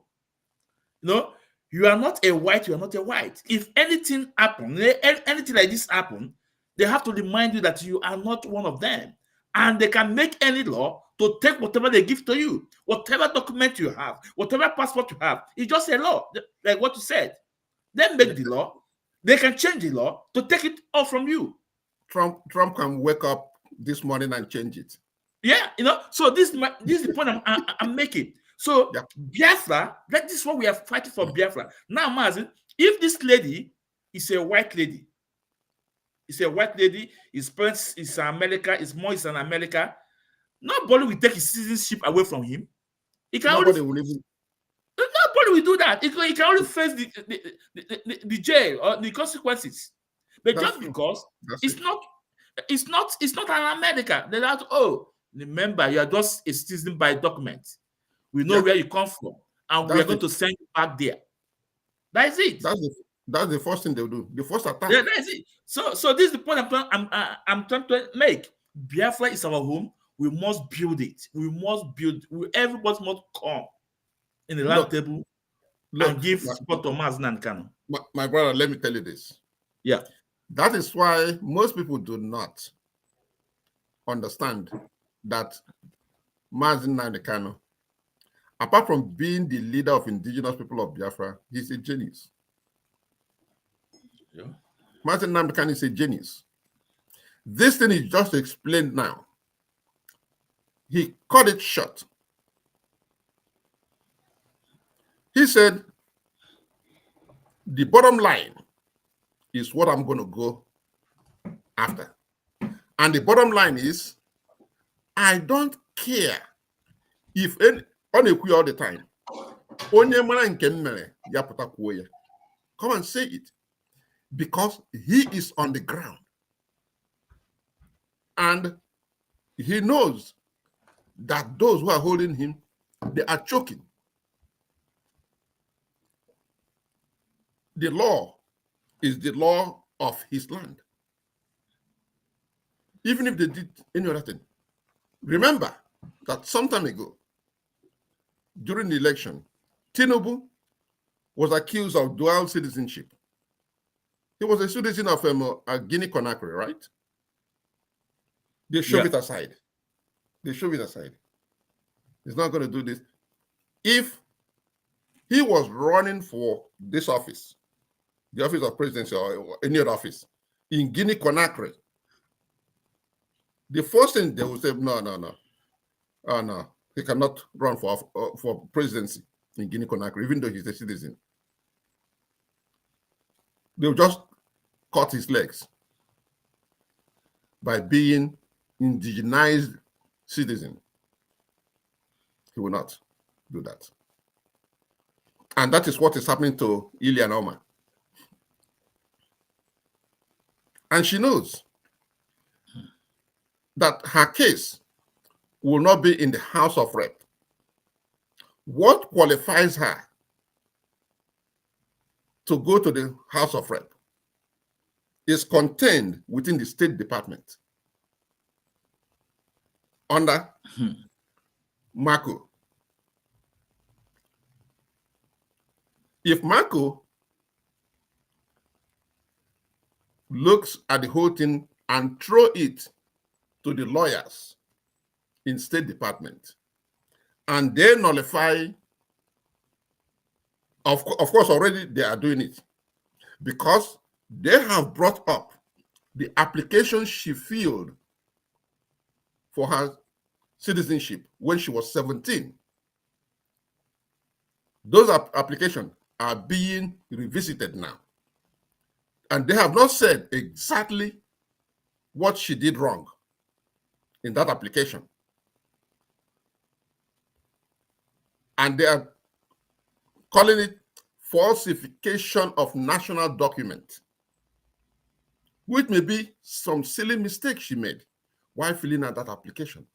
You are not a white, you are not a white. If anything happen, anything like this happen, they have to remind you that you are not one of them. And they can make any law to take whatever they give to you, whatever document you have, whatever passport you have. It's just a law, like what you said. They make the law. They can change the law to take it off from you. Trump can wake up this morning and change it. Yeah, so this is the point I'm making. So yeah. Biafra, that is what we are fighting for. Biafra. Now, Mazi, if this lady is a white lady, his parents is America, his mom is an America, nobody will take his citizenship away from him. Nobody will do that. He can only face the jail or the consequences. But that's just because it's not an America. They're like, oh, remember, you are just a citizen by document. We know where you come from, and we are going to send you back there. That is it. That's the first thing they'll do. The first attack. Yeah, that is it. So this is the point I'm trying to make. Biafra is our home. We must build it. We must build. Everybody must come in the round table and give support to Mazi Kanu. My brother, let me tell you this. Yeah. That is why most people do not understand that Mazi Kanu, apart from being the leader of indigenous people of Biafra, he's a genius. Yeah. Mazi Kanu is a genius. This thing is just explained now. He cut it short. He said, the bottom line is what I'm going to go after. And the bottom line is, I don't care if on a all the time. Come and say it. Because he is on the ground. And he knows that those who are holding him, they are choking. The law is the law of his land. Even if they did any other thing. Remember that some time ago, during the election, Tinubu was accused of dual citizenship. He was a citizen of Guinea-Conakry, right? They shove it aside. They shove it aside. He's not going to do this. If he was running for this office, the office of presidency or any other office, in Guinea-Conakry, the first thing they will say, no. Oh, no. he cannot run for presidency in Guinea-Conakry, even though he's a citizen. They'll just cut his legs by being indigenized citizen. He will not do that. And that is what is happening to Ilian Oma. And she knows that her case will not be in the House of Rep. What qualifies her to go to the House of Rep is contained within the State Department under Marco. If Marco looks at the whole thing and throw it to the lawyers in State Department, and they nullify, of course, already they are doing it, because they have brought up the application she filled for her citizenship when she was 17. Those applications are being revisited now. And they have not said exactly what she did wrong in that application. And they are calling it falsification of national document, which may be some silly mistake she made while filling out that application.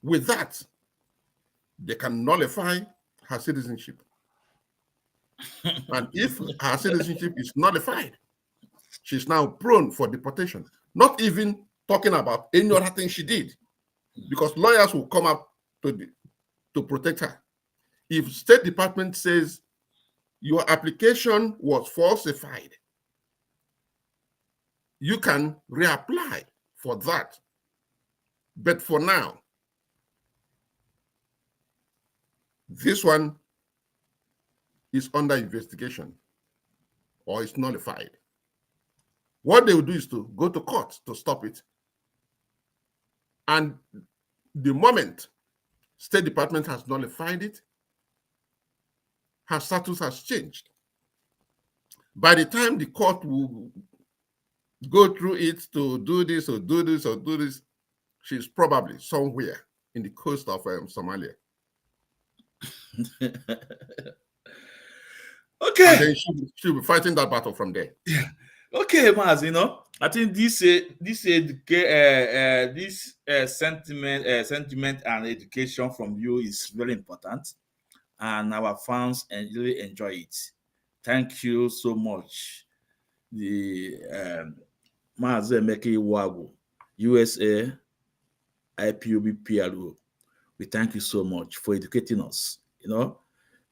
With that, they can nullify her citizenship. And if her citizenship is nullified, she's now prone for deportation. Not even talking about any other thing she did, because lawyers will come up to protect her. If State Department says your application was falsified, you can reapply for that. But for now, this one is under investigation or is nullified. What they will do is to go to court to stop it. And the moment State Department has nullified it, her status has changed. By the time the court will go through it to do this or do this or do this, she's probably somewhere in the coast of Somalia. Okay. And then she'll be fighting that battle from there. Yeah. Okay, Maz, I think this sentiment and education from you is very important, and our fans really enjoy it. Thank you so much, the Maz Emeka Iwagu, USA IPOB PRO. We thank you so much for educating us.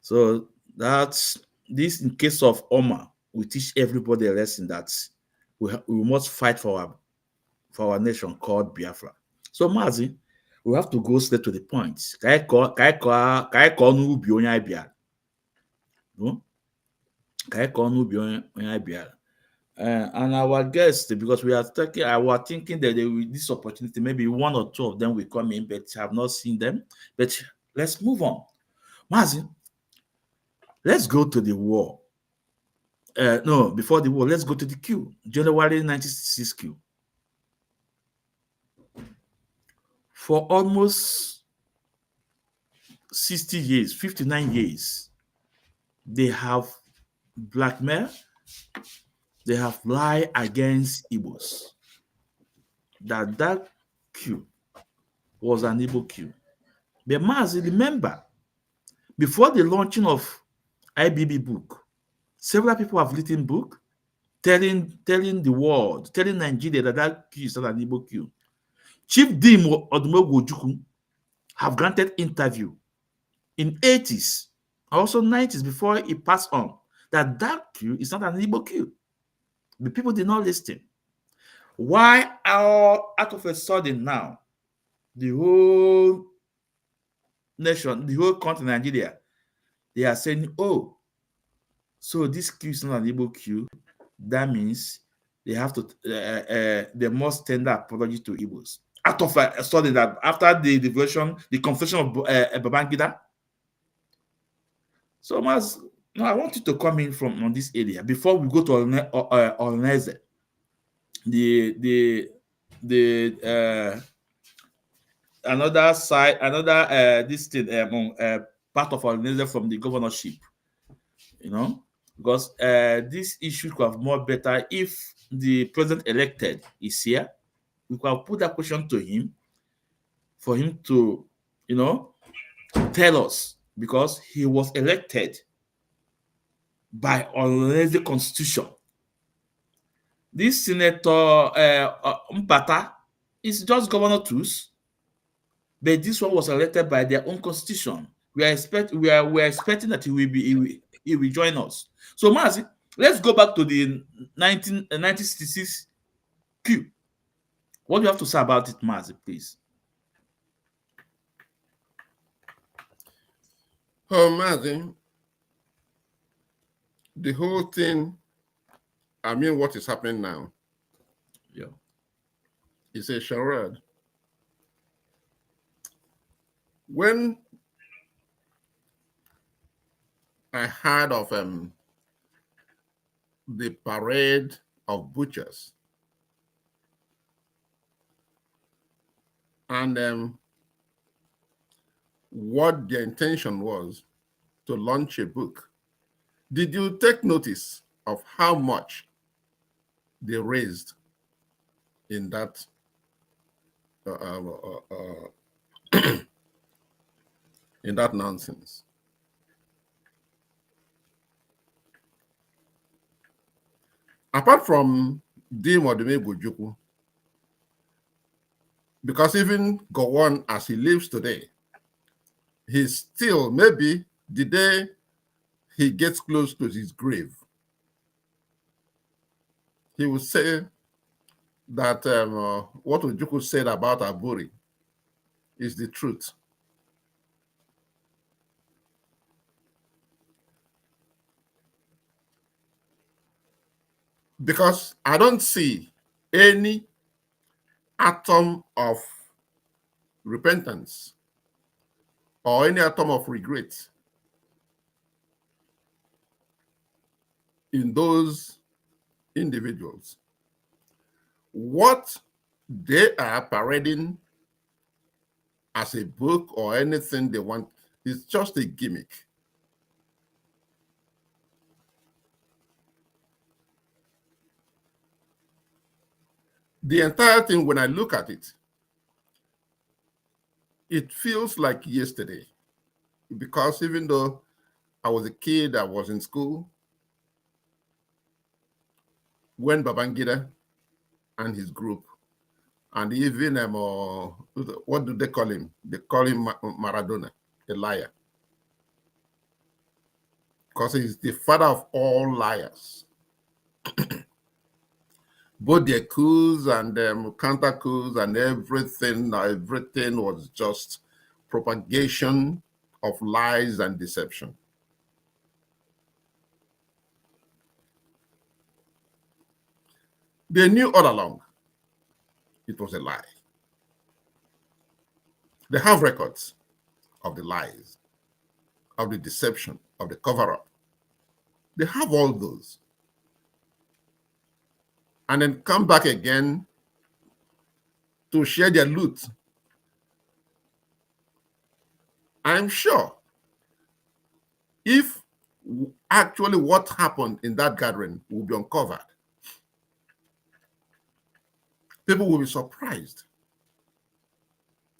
So that's this. In case of Oma, we teach everybody a lesson that we must fight for our nation called Biafra. So Mazi, we have to go straight to the point. And our guests, because we are talking, I was thinking that they will this opportunity, maybe one or two of them will come in, but I have not seen them. But let's move on. Mazi, let's go to the war. No, before the war, let's go to the Coup, January 1966 Coup. For almost 60 years, 59 years, they have blackmailed, they have lied against Igbos. That coup was an Igbo coup. But Mazi, remember, before the launching of IBB book, several people have written book telling the world, telling Nigeria that coup is not an Igbo coup. Chief Dim Odumegwu have granted interview in 80s, also 90s, before he passed on, that coup is not an Igbo coup. The people did not listen. Why out of a sudden now, the whole nation, the whole country, Nigeria, they are saying, oh, so this coup is not an Igbo coup. That means they have to, they must tender apology to Igbos. out of a study that after the devotion, the confession of Babangida. So, Mas, now I want you to come in from on this area before we go to Olneze. The another side, another this thing part of Olneze from the governorship, you know, because this issue could have more better if the president elected is here. We could have put that question to him for him to, you know, tell us, because he was elected by Olneze constitution. This Senator Mpata is just governor tools, but this one was elected by their own constitution. We are expecting that he will join us. So, Mazi, let's go back to the 1966 coup. What do you have to say about it, Mazi, please? Oh, Martin, the whole thing, I mean, what is happening now? Yeah. It's a charade. When I heard of the parade of butchers and what their intention was to launch a book, did you take notice of how much they raised in that in that nonsense? Apart from Dimodime Bujuku, because even Gowon, as he lives today, he's still, maybe the day he gets close to his grave, he will say that what Ojukwu said about Aburi is the truth. Because I don't see any atom of repentance or any atom of regret in those individuals. What they are parading as a book or anything they want is just a gimmick. The entire thing, when I look at it, it feels like yesterday. Because even though I was a kid, I was in school, when Babangida and his group, and even, what do they call him? They call him Maradona, a liar. Because he's the father of all liars. Both their coups and counter coups and everything was just propagation of lies and deception. They knew all along it was a lie. They have records of the lies, of the deception, of the cover-up. They have all those. And then come back again to share their loot. I'm sure if actually what happened in that gathering will be uncovered, people will be surprised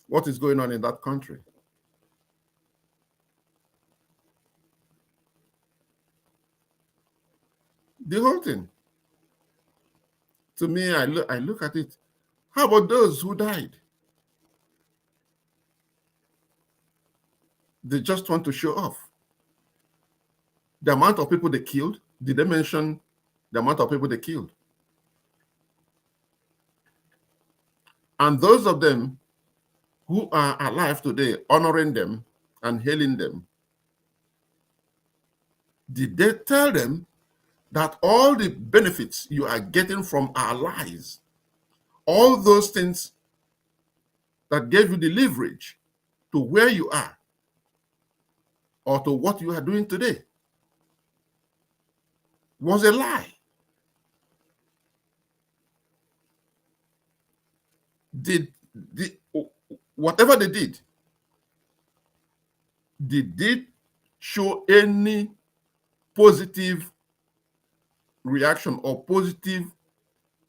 what is going on in that country. The whole thing. To me, I look at it. How about those who died? They just want to show off. The amount of people they killed, did they mention the amount of people they killed? And those of them who are alive today, honoring them and hailing them, did they tell them that all the benefits you are getting from our lives, all those things that gave you the leverage to where you are or to what you are doing today was a lie. Whatever they did it show any positive reaction or positive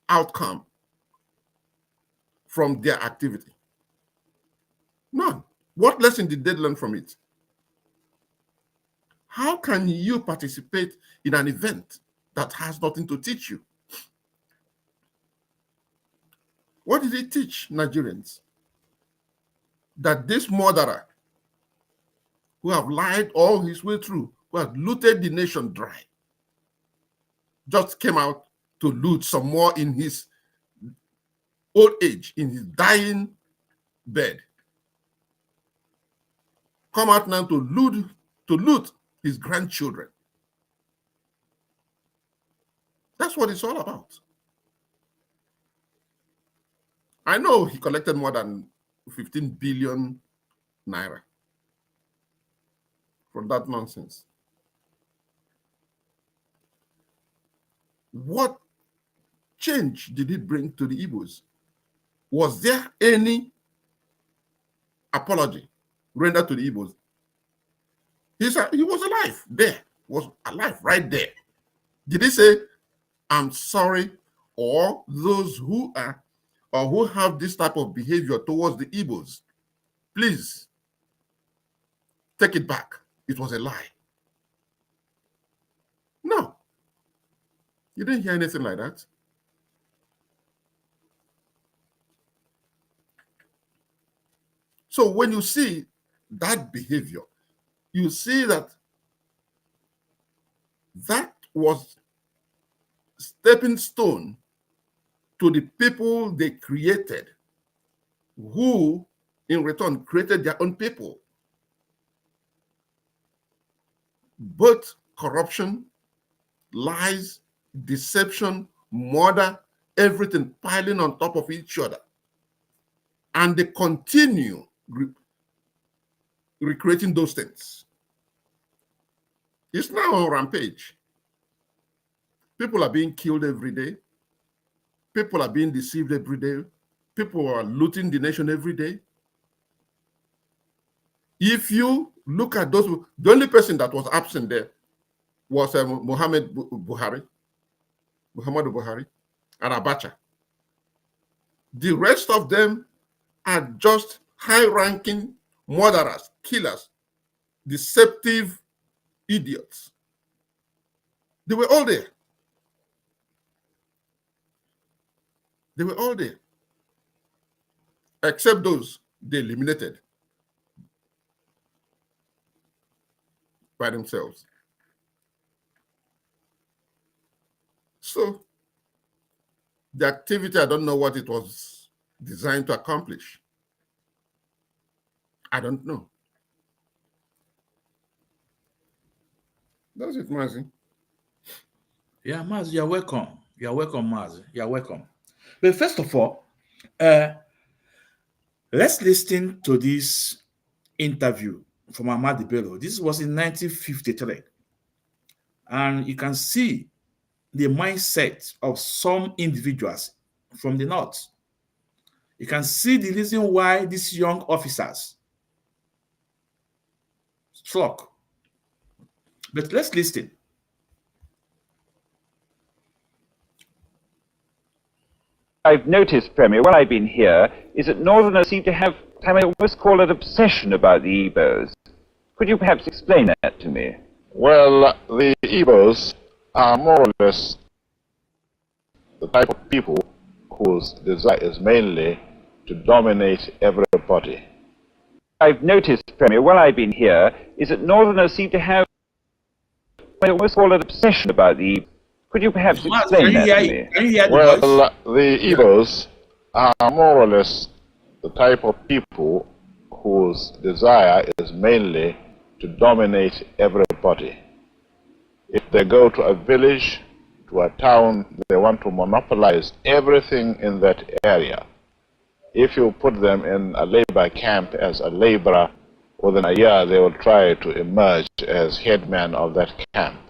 outcome from their activity? None. What lesson did they learn from it? How can you participate in an event that has nothing to teach you? What did it teach Nigerians? That this murderer, who have lied all his way through, who has looted the nation dry, just came out to loot some more in his old age, in his dying bed. Come out now to loot his grandchildren. That's what it's all about. I know he collected more than 15 billion naira from that nonsense. What change did it bring to the Igbos? Was there any apology rendered to the Igbos? He was alive there, was alive right there. Did he say, I'm sorry, or those who are or who have this type of behavior towards the Igbos, please take it back? It was a lie. No. You didn't hear anything like that. So when you see that behavior, you see that that was stepping stone to the people they created, who in return created their own people. Both corruption, lies, deception, murder, everything piling on top of each other. And they continue recreating those things. It's now on rampage. People are being killed every day. People are being deceived every day. People are looting the nation every day. If you look at those, the only person that was absent there was Muhammadu Buhari and Abacha. The rest of them are just high-ranking murderers, killers, deceptive idiots. They were all there. They were all there, except those they eliminated by themselves. So the activity, I don't know what it was designed to accomplish. I don't know. That's it, Mazi. Yeah, Mazi, you're welcome. You're welcome, Mazi. You're welcome. But first of all, let's listen to this interview from Ahmadi Bello. This was in 1953. And you can see the mindset of some individuals from the North. You can see the reason why these young officers struck. But let's listen. I've noticed, Premier, while I've been here, is that Northerners seem to have, I may almost call it, obsession about the Igbos. Could you perhaps explain that to me? Well, the Igbos are more or less the type of people whose desire is mainly to dominate everybody. I've noticed, Premier, while I've been here, is that Northerners seem to have, I may almost call it, obsession about the Igbos. Could you perhaps explain that to me? Well, the Igbos are more or less the type of people whose desire is mainly to dominate everybody. If they go to a village, to a town, they want to monopolize everything in that area. If you put them in a labor camp as a laborer, within a year they will try to emerge as headman of that camp,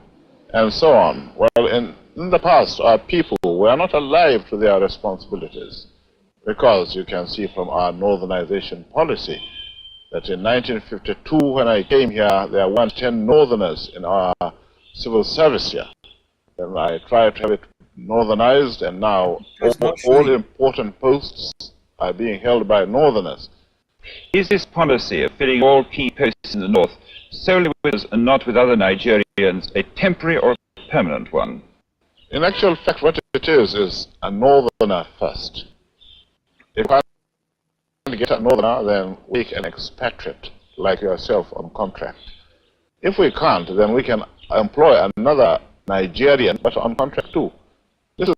and so on. Well, in the past, our people were not alive to their responsibilities, because you can see from our northernization policy that in 1952, when I came here, there weren't 10 northerners in our civil service here. Then I tried to have it northernized, and now all important posts are being held by northerners. Is this policy of filling all key posts in the north solely with us and not with other Nigerians a temporary or a permanent one? In actual fact, what it is a northerner first. If I get a northerner, then we can expatriate like yourself on contract. If we can't, then we can employ another Nigerian, but on contract too. This is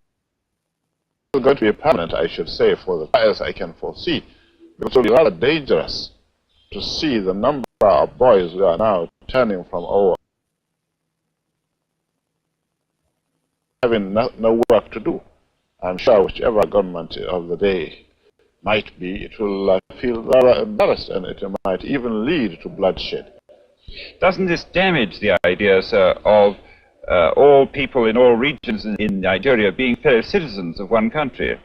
going to be permanent, I should say, for the as I can foresee. It will be rather dangerous to see the number of boys who are now turning from over, having no work to do. I'm sure whichever government of the day might be, it will feel rather embarrassed, and it might even lead to bloodshed. Doesn't this damage the idea, sir, of all people in all regions in Nigeria being fellow citizens of one country?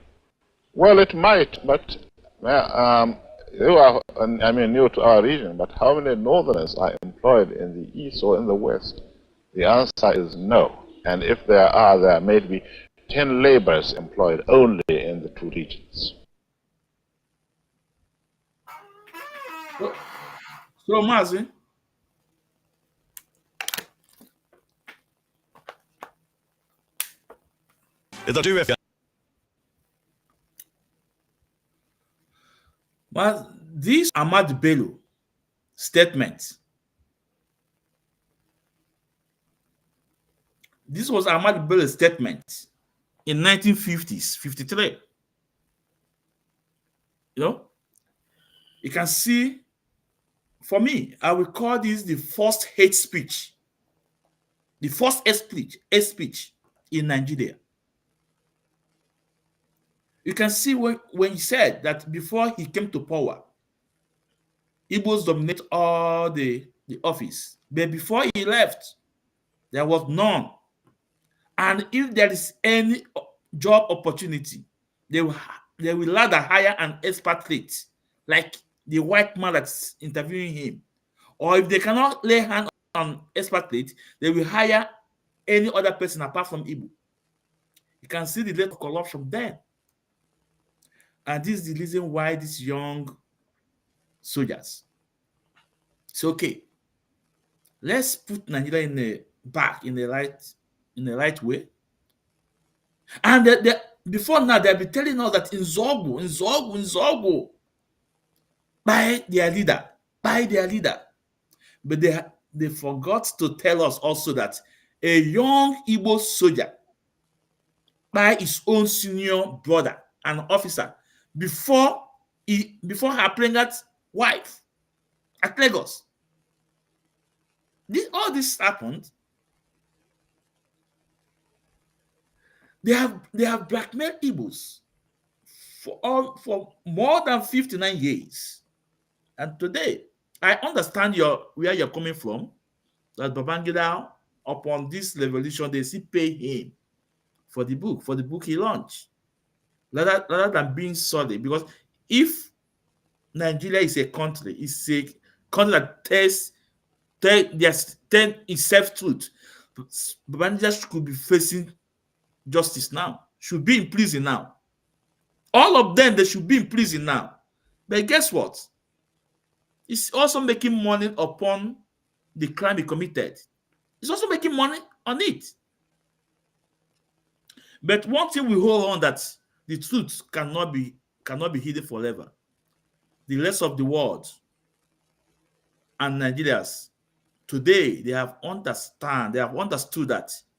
Well, it might, but you are, I mean, new to our region, but how many northerners are employed in the east or in the west? The answer is no. And if there are, there may be 10 laborers employed only in the two regions. So, Mazi, well, this Ahmad Bello statement, this was Ahmad Bello's statement in 1950s, 53. You know, you can see, for me, I will call this the first hate speech, the first hate speech in Nigeria. You can see when he said that before he came to power, Igbos dominate all the office. But before he left, there was none. And if there is any job opportunity, they will rather hire an expatriate, like the white man that's interviewing him. Or if they cannot lay hands on expatriate, they will hire any other person apart from Igbo. You can see the rate of corruption there. And this is the reason why these young soldiers say, okay, let's put Nigeria back in the right way. And before now, they'll be telling us that in Zogu, by their leader. But they forgot to tell us also that a young Igbo soldier by his own senior brother and officer before her pregnant wife at Lagos. All this happened. They have blackmailed Igbos for more than 59 years. And today, I understand where you're coming from, that Babangida, upon this revolution, they still pay him for the book he launched, rather than being solid. Because if Nigeria is a country, it's a country that tells itself truth, Babangida could be facing justice now, should be in prison now. All of them, they should be in prison now. But guess what? It's also making money upon the crime he committed. It's also making money on it. But one thing we hold on, that the truth cannot be hidden forever. The rest of the world and Nigerians today, they have understood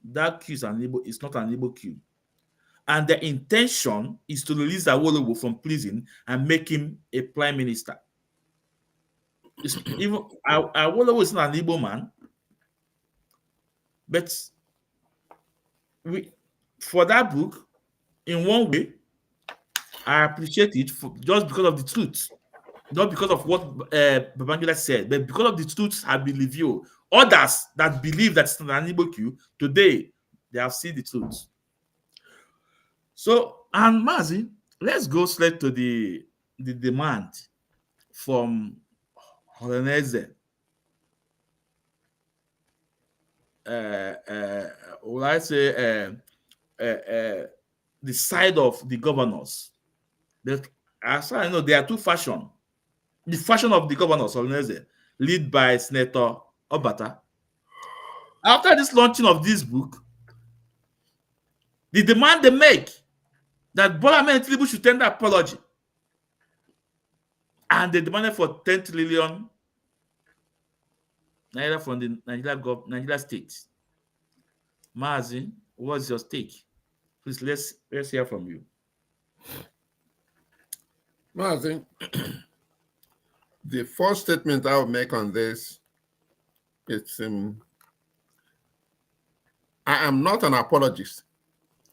that coup is not an Igbo coup. And the intention is to release Awolowo from prison and make him a prime minister. Even Awolowo is not an Igbo man, but for that book, in one way, I appreciate it just because of the truth, not because of what Babangida said, but because of the truth have been revealed. Others that believe that it's not an Igbo queue, today they have seen the truth. So, and Mazi, let's go straight to the demand from Holanese. Will I say the side of the governors? As I know, there are two fashions. The fashion of the governors, Holanese, led by Senator Obata. After this launching of this book, the demand they make that Bola Ahmed Tinubu should tender apology, and they demanded for 10 trillion naira from the Nigeria state. Mazi, what's your stake? Please let's hear from you. Mazi, the first statement I will make on this, it's I am not an apologist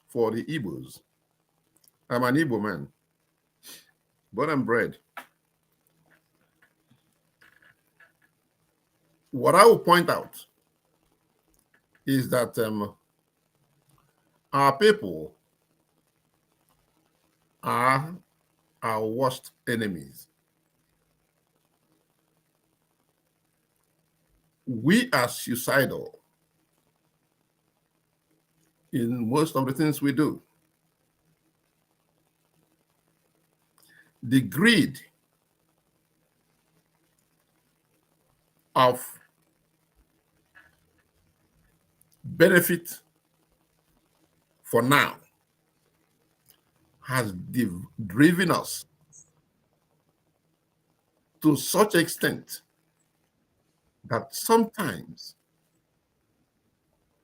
for the Igbos. I'm an Igbo man, born and bred. What I will point out is that our people are our worst enemies. We are suicidal in most of the things we do. The greed of benefit for now has driven us to such extent that sometimes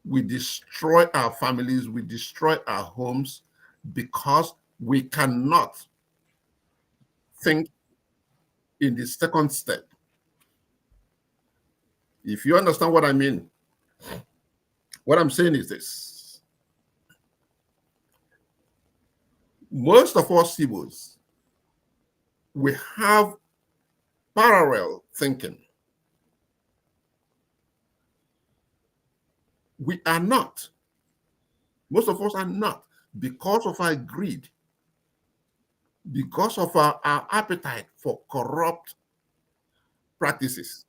we destroy our families, we destroy our homes because we cannot think in the second step. If you understand what I mean, what I'm saying is this. Most of us Igbos, we have parallel thinking. We are not. Most of us are not, because of our greed, because of our appetite for corrupt practices,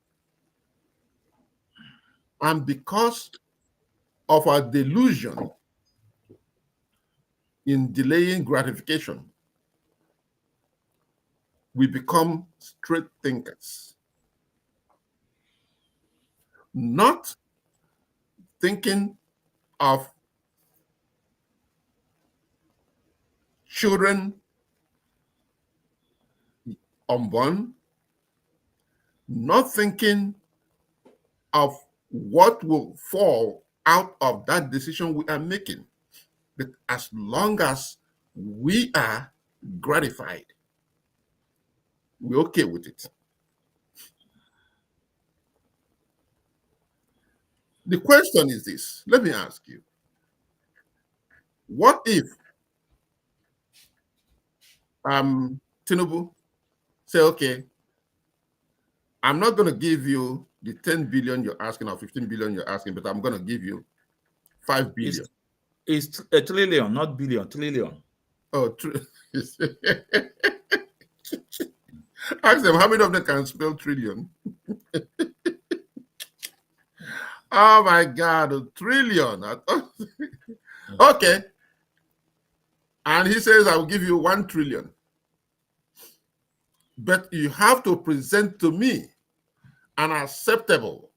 and because of our delusion in delaying gratification. We become straight thinkers, not thinking of children unborn, not thinking of what will fall out of that decision we are making. But as long as we are gratified, we're okay with it. The question is this. Let me ask you. What if Tinubu say, okay, I'm not going to give you the 10 billion you're asking or 15 billion you're asking, but I'm going to give you 5 billion. It's a trillion, not billion, trillion. Oh, true. Ask them how many of them can spell trillion. Oh my God, a trillion. Okay. And he says, I will give you 1 trillion. But you have to present to me an acceptable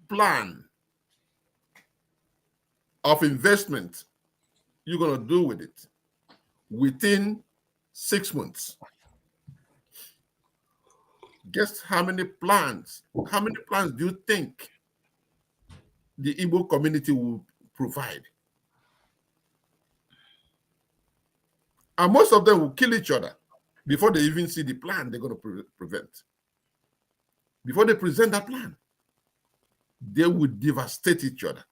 plan of investment you're going to do with it within 6 months. Guess how many plans do you think the Igbo community will provide? And most of them will kill each other before they even see the plan they're going to prevent. Before they present that plan, they will devastate each other.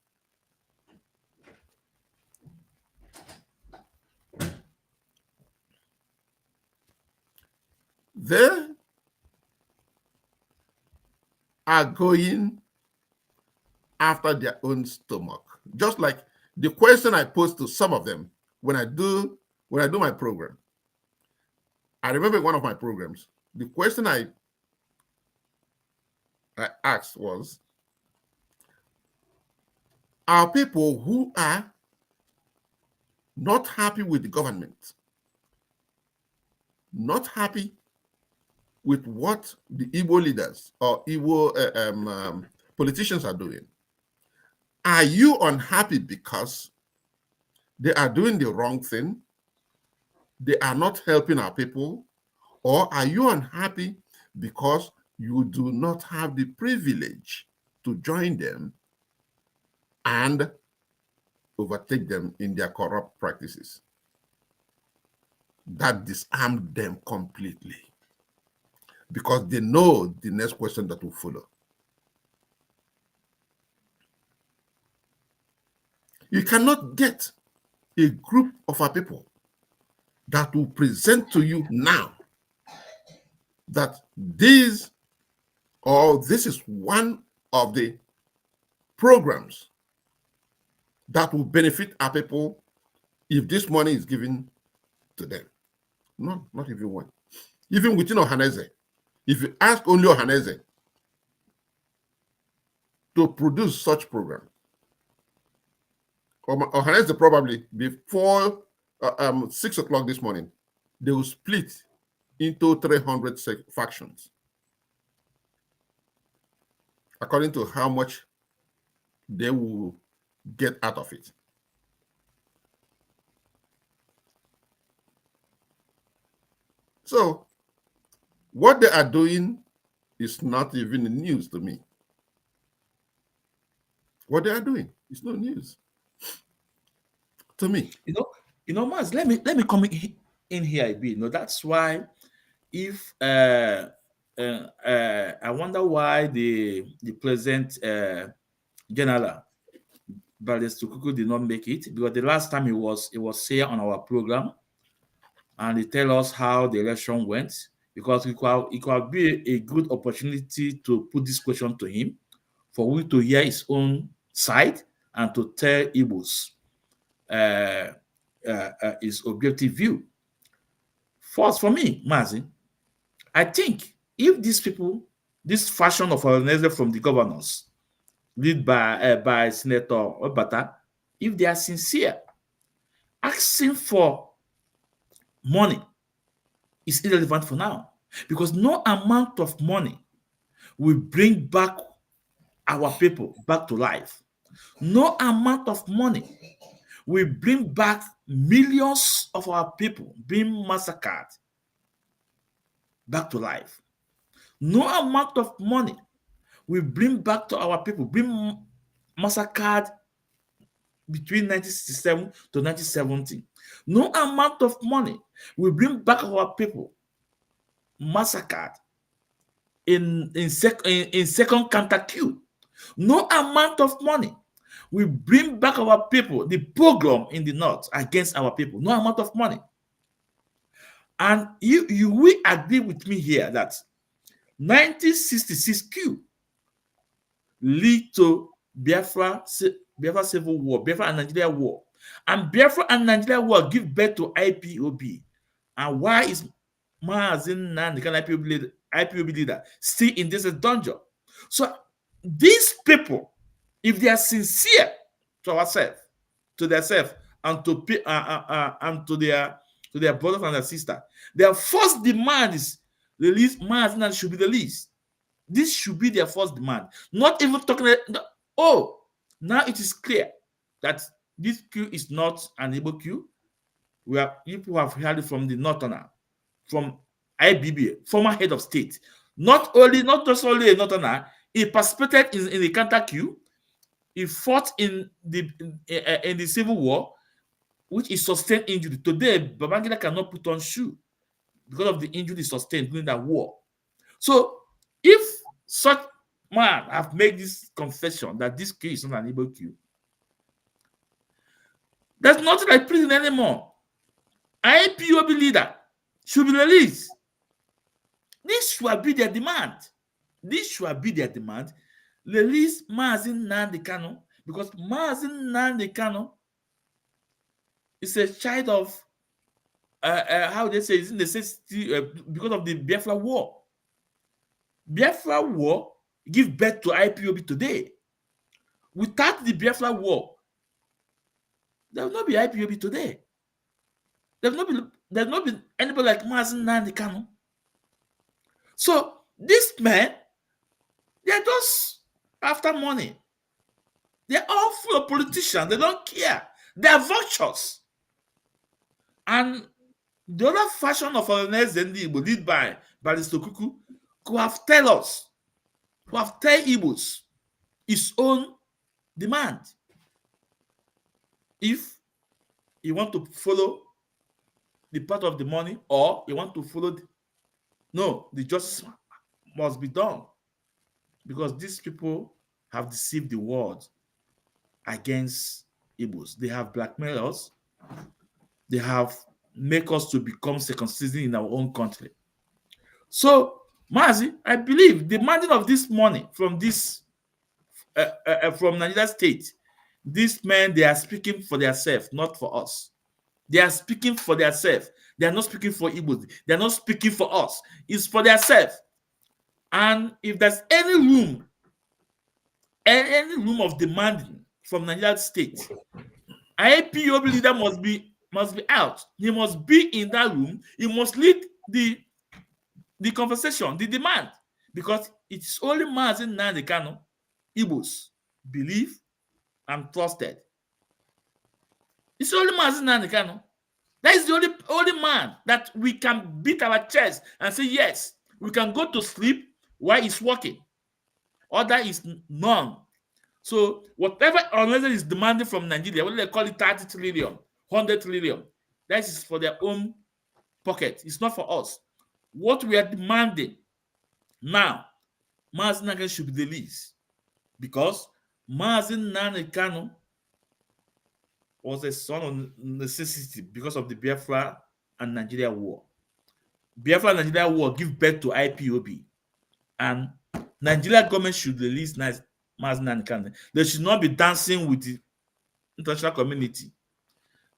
They are going after their own stomach. Just like the question I pose to some of them when I do my program. I remember one of my programs, the question I asked was, are people who are not happy with the government, not happy with what the Igbo leaders or Igbo politicians are doing, are you unhappy because they are doing the wrong thing? They are not helping our people? Or are you unhappy because you do not have the privilege to join them and overtake them in their corrupt practices? That disarmed them completely because they know the next question that will follow. You cannot get a group of our people that will present to you now that this is one of the programs that will benefit our people if this money is given to them. No, not even one. Even within Ohaneze, if you ask only Ohaneze to produce such program, Ohaneze probably before 6 o'clock this morning, they will split into 300 factions according to how much they will get out of it. So what they are doing is not even news to me. What they are doing is no news to me. You know, Maz, let me come in here a bit. That's why if I wonder why the present general Barrister Coup did not make it, because the last time he was here on our program and he tell us how the election went, because it could be a good opportunity to put this question to him for we to hear his own side and to tell Igbos his objective view. First, for me, Mazi, I think if these people, this faction of organization from the governors, led by Senator Obata, if they are sincere, asking for money is irrelevant for now, because no amount of money will bring back our people back to life. No amount of money will bring back millions of our people being massacred back to life. No amount of money will bring back to our people being massacred between 1967 to 1970. No amount of money will bring back our people massacred in second counter Coup. No amount of money will bring back our people, the pogrom in the north against our people. No amount of money. And you will agree with me here that 1966 Coup lead to Biafra Civil War, Biafra and Nigeria War. And Biafra and Nigeria War give birth to IPOB. And why is Maazin Nan, the IPOB leader, still in this dungeon? So these people, if they are sincere to ourselves, to themselves, and to their brothers and their sisters, their first demand is release Maazin Nan should be released. This should be their first demand. Not even talking. Oh, now it is clear that this Coup is not an Igbo Coup. People have heard it from the Northerner, from IBB, former head of state. Not just only a Northerner, he participated in the counter Coup. He fought in the Civil War, which is sustained injury. Today, Babangida cannot put on shoe because of the injury sustained during that war. So, if such man have made this confession that this Coup is not an Igbo Coup, there's nothing like prison anymore. IPOB leader should be released. This should be their demand. This should be their demand. Release Mazin Nnamdi Kanu, because Mazin Nnamdi Kanu is a child of how they say, it's in the necessity because of the Biafra war. Biafra war give birth to IPOB today. Without the Biafra war, there will not be IPOB today. There will not be anybody like Mazin Nnamdi Kanu. So these men, they're just after money. They're all full of politicians. They don't care. They are vultures. And the other fashion of Oroneze Ndi Igbo, led by Barrister Kuku, could have tell us, who have tell Igbos his own demand. If you want to follow the part of the money, or you want to follow the justice must be done, because these people have deceived the world against Igbos. They have blackmailed us. They have make us to become second citizen in our own country. So, Mazi, I believe demanding of this money from this from Nigeria state, these men, they are speaking for themselves, not for us. They are speaking for themselves. They are not speaking for Igbo. They are not speaking for us. It's for themselves. And if there's any room of demanding from Nigeria state, IPOB leader must be out. He must be in that room. He must lead the conversation, the demand, because it's only Mazin Nnamdi Kanu Igbos believe and trusted. It's only Mazin Nnamdi Kanu. That is the only man that we can beat our chest and say, yes, we can go to sleep while he's working. Other is none. So whatever Oroneze is demanding from Nigeria, whether they call it 30 trillion, 100 trillion, that is for their own pocket. It's not for us. What we are demanding now, Mazin Nnamdi Kanu should be the least, because Mazin Nnamdi Kanu was a son of necessity because of the Biafra and Nigeria war. Biafra and Nigeria war give birth to IPOB, and Nigeria government should release Mazin Nnamdi Kanu. They should not be dancing with the international community.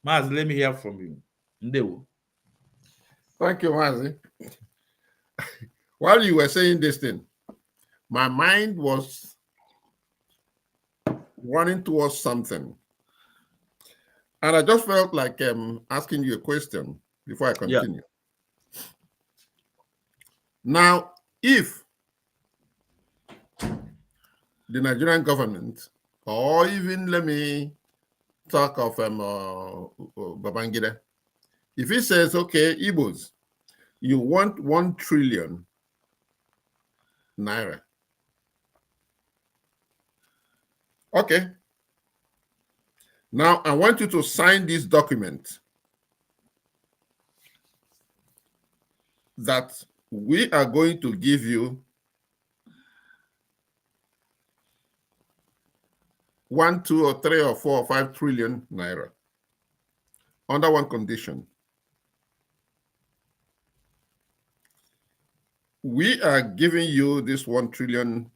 Mazi, let me hear from you. Ndewo. Thank you, Mazi. While you were saying this thing, my mind was running towards something. And I just felt like asking you a question before I continue. Yeah. Now, if the Nigerian government, or even let me talk of Babangida, if he says, okay, Igbos, you want 1 trillion naira. Okay. Now, I want you to sign this document that we are going to give you 1, 2, or 3, or 4, or 5 trillion naira under one condition. We are giving you this 1 trillion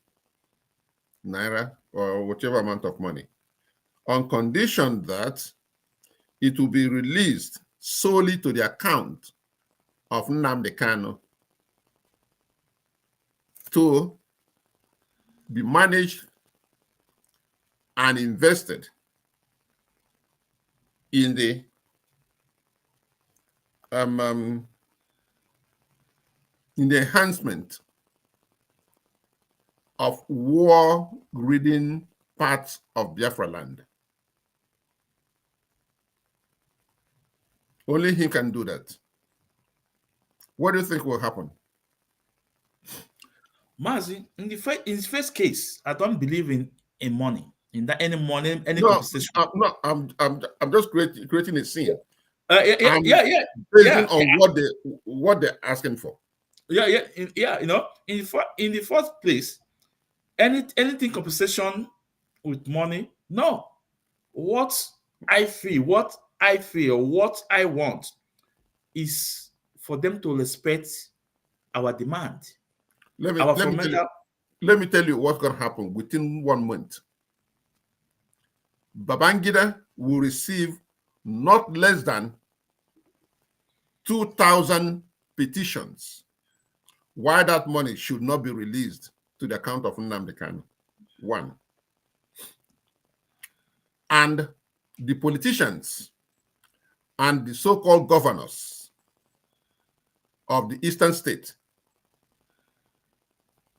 naira or whatever amount of money on condition that it will be released solely to the account of Nnamdi Kanu to be managed and invested in the enhancement of war-ridden parts of Biafra land. Only he can do that. What do you think will happen? Mazi, in the first case, I don't believe in money. In that any money, any no, compensation. No, I'm just creating a scene. Yeah. Based on what they're asking for. Yeah. You know, in the first place, anything compensation with money, no. What I feel, what I want is for them to respect our demand. Let me, Our let me, tell you, let me tell you what's going to happen within 1 month. Babangida will receive not less than 2,000 petitions why that money should not be released to the account of Nnamdi Kanu. 1. And the politicians and the so-called governors of the eastern state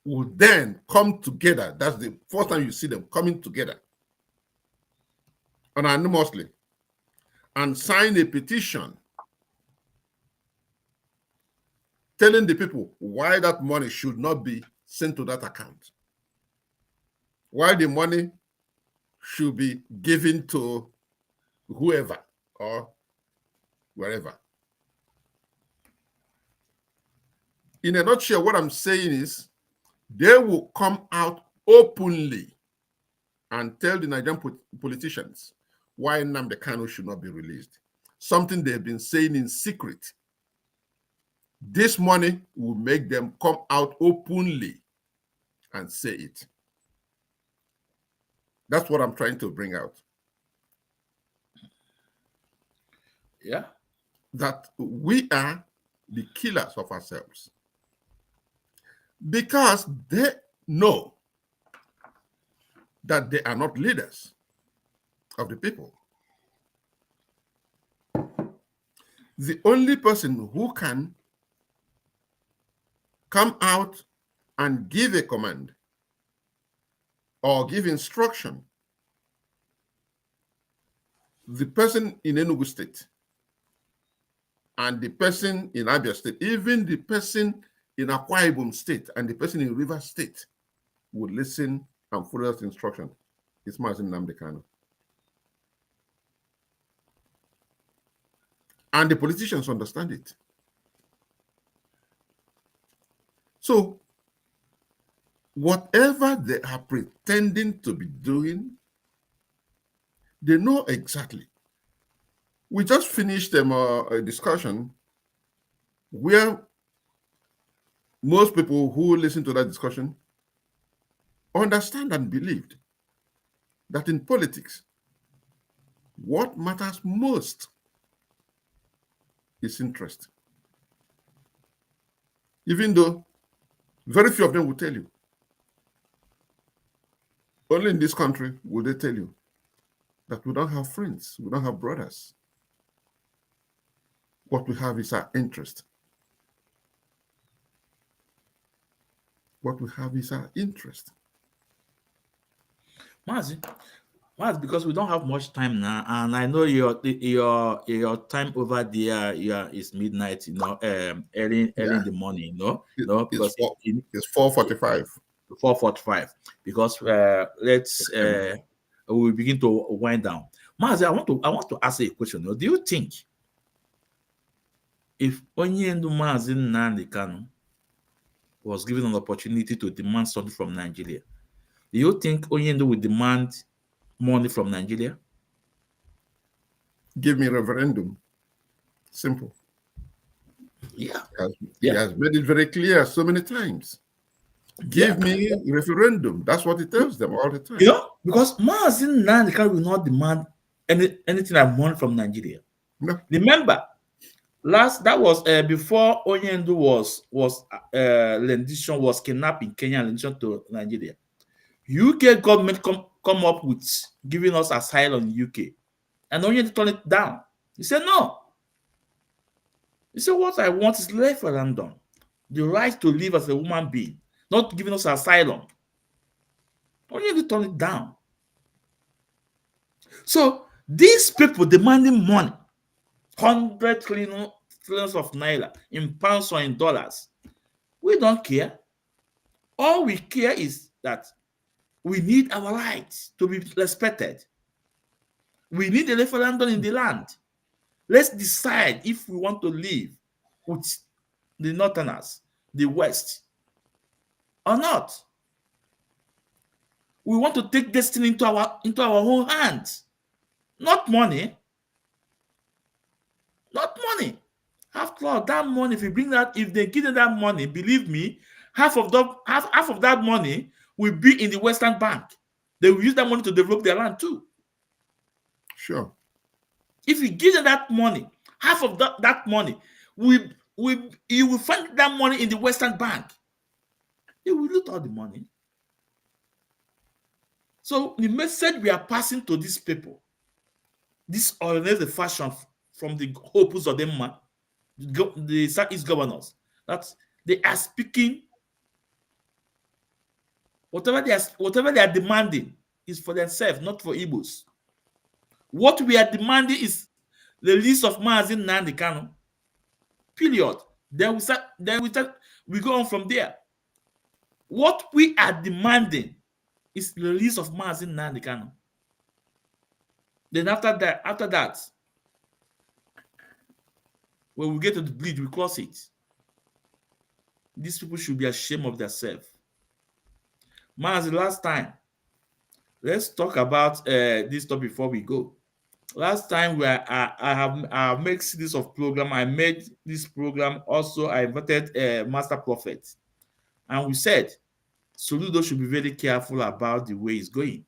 will then come together. That's the first time you see them coming together anonymously and sign a petition telling the people why that money should not be sent to that account, why the money should be given to whoever or wherever. In a nutshell, what I'm saying is they will come out openly and tell the Nigerian politicians why Nnamdi Kanu should not be released. Something they've been saying in secret. This money will make them come out openly and say it. That's what I'm trying to bring out. Yeah. That we are the killers of ourselves. Because they know that they are not leaders of the people. The only person who can come out and give a command or give instruction, the person in Enugu State and the person in Abia State, even the person in Akwa Ibom State and the person in Rivers State would listen and follow that instruction. It's Mazi Nnamdi Kanu. And the politicians understand it. So, whatever they are pretending to be doing, they know exactly. We just finished a discussion where most people who listen to that discussion understand and believed that in politics, what matters most is interest. Even though very few of them will tell you. Only in this country will they tell you that we don't have friends, we don't have brothers. What we have is our interest. What we have is our interest. Mazi, because we don't have much time now, and I know your time over there is midnight, early in the morning, because it's 4:45. 4:45. Because let's we begin to wind down. Mazi, I want to ask you a question. Do you think if Onyendu Mazi Nnamdi Kanu was given an opportunity to demand something from Nigeria, do you think Onyendu would demand money from Nigeria? Give me a referendum. Simple. Yeah. He has made it very clear so many times. Give me a referendum. That's what he tells them all the time. Because Mazi Nnamdi Kanu will not demand anything like money from Nigeria. No. Remember, that was before Onyendu rendition was kidnapped in Kenya and rendition to Nigeria. UK government come up with giving us asylum in UK, and Onyendu turned it down. He said no. He said what I want is referendum, the right to live as a human being, not giving us asylum. Onyendu turned it down. So these people demanding money, 100 trillions of naira in pounds or in dollars, we don't care. All we care is that we need our rights to be respected. We need a referendum in the land. Let's decide if we want to live with the Northerners, the West, or not. We want to take destiny into our own hands. Not money. Not money. After all, that money, if you bring that, if they give them that money, believe me, half of that money will be in the Western Bank. They will use that money to develop their land too. Sure. If you give them that money, half of that money you will find that money in the Western Bank. They will loot all the money. So the message we are passing to these people, this organized fashion from the hopes of them, the Southeast governors, that they are speaking. Whatever they are demanding is for themselves, not for Igbos. What we are demanding is the release of Mazi Nnamdi Kanu. Period. Then we go on from there. What we are demanding is the release of Mazi Nnamdi Kanu. Then after that, when we get to the bridge, we cross it. These people should be ashamed of themselves. Mazi, last time, let's talk about this topic before we go. Last time I have made series of program. I made this program also. I invited a master prophet, and we said Soludo should be very careful about the way it's going.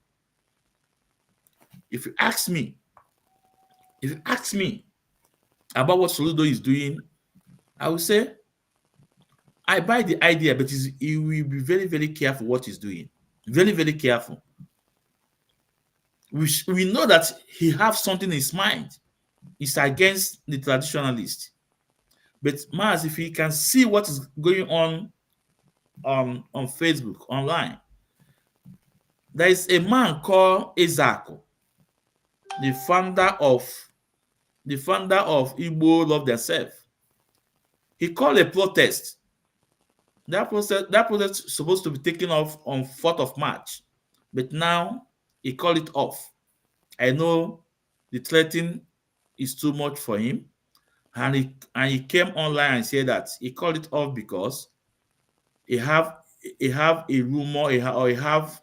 If you ask me about what Soludo is doing, I will say I buy the idea, but he will be very, very careful what he's doing. Very, very careful. We know that he has something in his mind. It's against the traditionalists. But Maz, if he can see what is going on Facebook, online, there is a man called Ezako, the founder of Igbo Love Themselves. He called a protest. That protest is supposed to be taken off on 4th of March, but now he called it off. I know the threatening is too much for him, and he came online and said that he called it off because he have a rumor, he have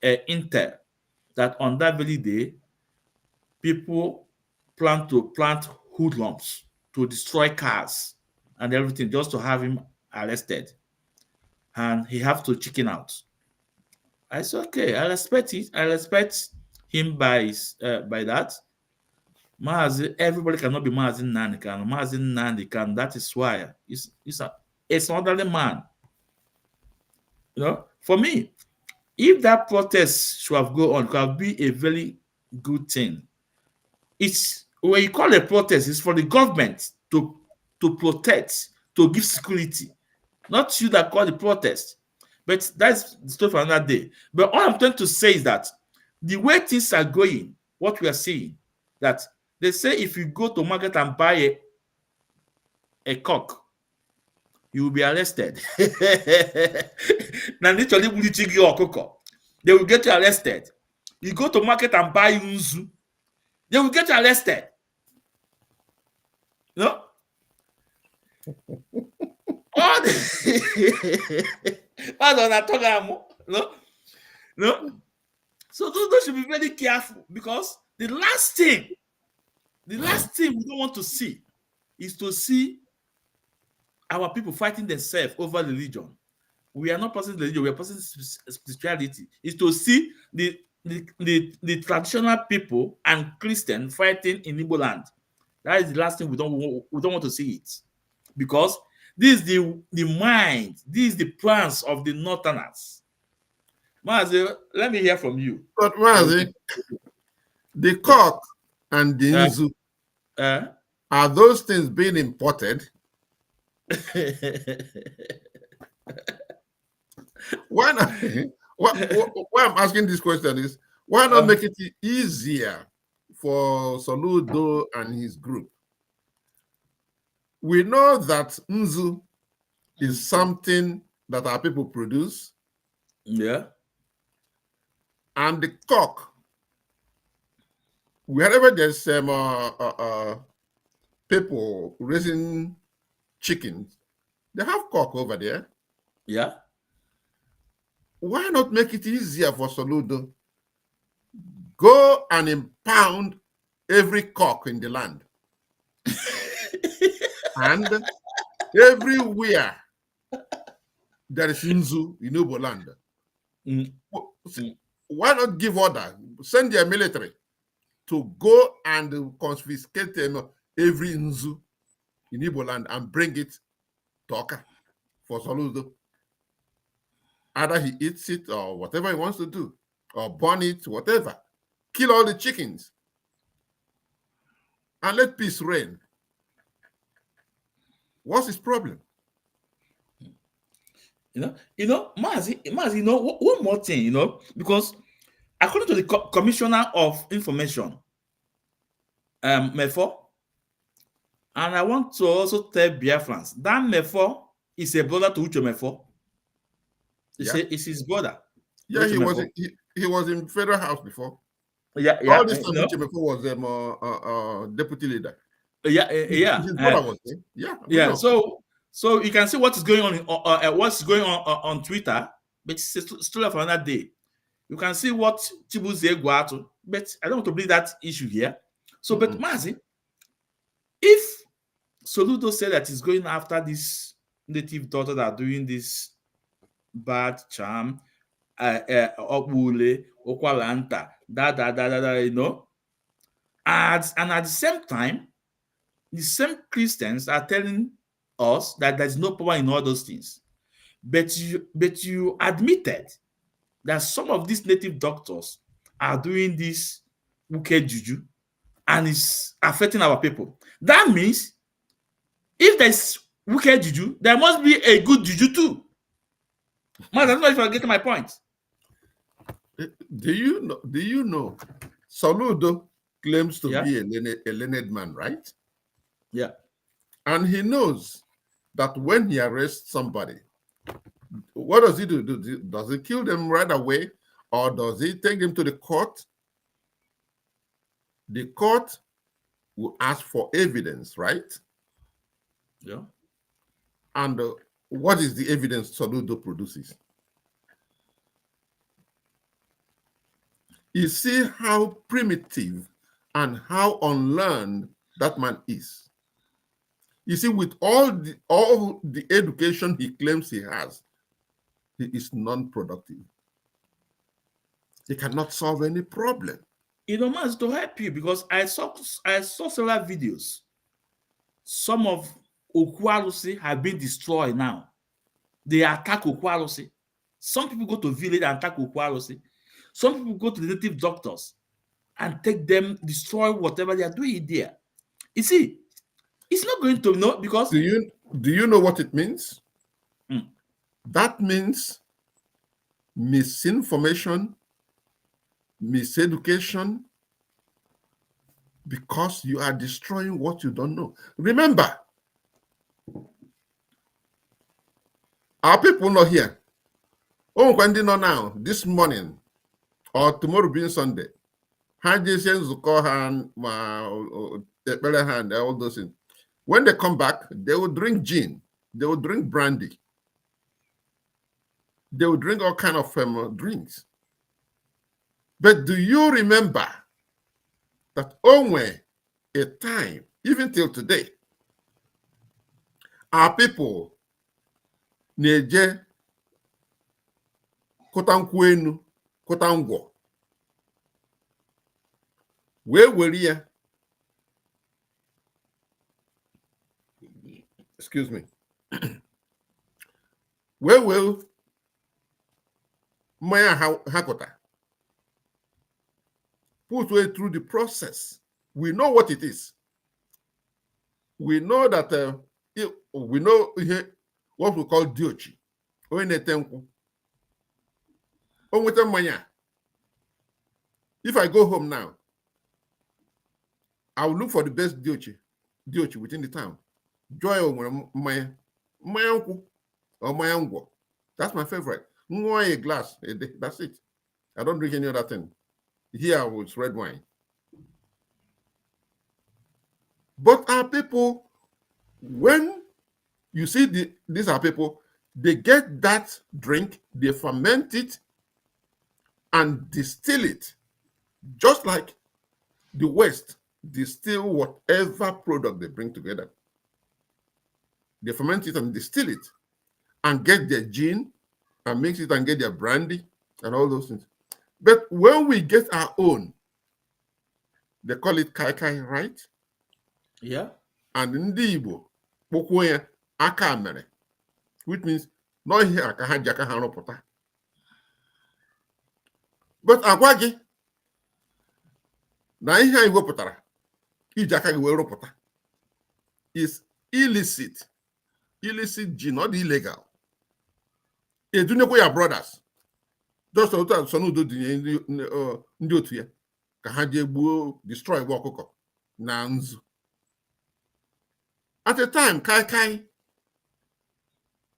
an intel that on that very day people plan to plant hoodlums to destroy cars and everything just to have him arrested, and he have to chicken out. I said, okay, I respect it. I respect him by that. Mazi, everybody cannot be Mazi Nnamdi Kanu. Mazi Nnamdi Kanu, that is why it's an elderly man. You know, for me, if that protest should have gone on, it could be a very good thing. It's when you call a protest, it's for the government to protect, to give security, not you that call the protest. But that's the story for another day. But all I'm trying to say is that the way things are going, what we are seeing, that they say if you go to market and buy a cock, you will be arrested. Now, literally, they will get you arrested. You go to market and buy unzu, they will get you arrested. No? All the no. So those should be very careful, because the last thing we don't want to see is to see our people fighting themselves over religion. We are not passing religion, we are passing spirituality. Is to see the traditional people and Christian fighting in Igbo land. That is the last thing we don't want to see it, because this is the mind, this is the plans of the Northerners. Mazi, let me hear from you. But Mazi, the cock and the nzu, are those things being imported? Why not? Why I'm asking this question is, why not make it easier for Soludo and his group? We know that nzu is something that our people produce. Yeah. And the cock, wherever there's people raising chickens, they have cock over there. Yeah. Why not make it easier for Soludo? Go and impound every cock in the land. And everywhere there is Nzu in Igbo land. Mm. Why not give order, send their military to go and confiscate every Nzu in Igbo land and bring it to Oka for Soludo. Either he eats it or whatever he wants to do, or burn it, whatever. Kill all the chickens and let peace reign. What's his problem? Mazi, one more thing, because according to the Commissioner of Information, Mefo, and I want to also tell Biafrans, that Mefo is a brother to Uche Mefo. It's his brother. Yeah, he was in federal house before. Yeah. All this time, Uche Mefo was deputy leader. His brother was there. Yeah. So you can see what is going on Twitter, but it's a story of another day. You can see what Chibuze Guatu, but I don't want to bring that issue here. So, but Mazi, if Soludo said that he's going after this native daughter that are doing this bad charm, Obule, Okwalanta, and at the same time, the same Christians are telling us that there's no power in all those things. But you admitted that some of these native doctors are doing this wicked juju and it's affecting our people. That means if there's wicked juju, there must be a good juju too. I don't know if you're getting my point. Do you know Soludo claims to be a learned man, right? Yeah. And he knows that when he arrests somebody, what does he do? Does he kill them right away, or does he take them to the court? The court will ask for evidence, right? Yeah. And what is the evidence Soludo produces? You see how primitive and how unlearned that man is. You see, with all the education he claims he has, he is non-productive. He cannot solve any problem. Man, to help you, because I saw several videos. Some of Okwalusi have been destroyed now. They attack Okwalusi. Some people go to village and attack Okwalusi. Some people go to the native doctors and take them, destroy whatever they are doing there. You see, it's not going to know because... Do you know what it means? That means misinformation, miseducation, because you are destroying what you don't know. Remember, our people not here. Oh, when they know now, this morning or tomorrow being Sunday, all those things. When they come back, they will drink gin, they will drink brandy, they will drink all kind of drinks. But do you remember that only a time, even till today, our people neje kotankwenu, kotangwo, where excuse me, where will Maya Hakota put way through the process? We know what it is. We know that we know what we call diochi. If I go home now, I will look for the best diochi within the town. Joy or Maya or Mayangwo. That's my favorite. A glass a day. That's it. I don't drink any other thing. Here it's red wine. But our people, when you see these are people, they get that drink, they ferment it and distill it, just like the West distill whatever product they bring together. They ferment it and distill it and get their gin and mix it and get their brandy and all those things. But when we get our own, they call it kai kai, right? Yeah. And ndị Igbo kpọkwuo ya aka mere, which means no ihe aka ha ji aka ha rụpụta. But agwa gị na ihe anyị wepụtara iji aka gị wee rụpụta is illicit gin, not illegal. Edunyekwa ya brothers just otu a Soludo dị ndị otu ya ka ha jee gbuo destroy gwa ọkụkọ na nzu. At a time, kai kai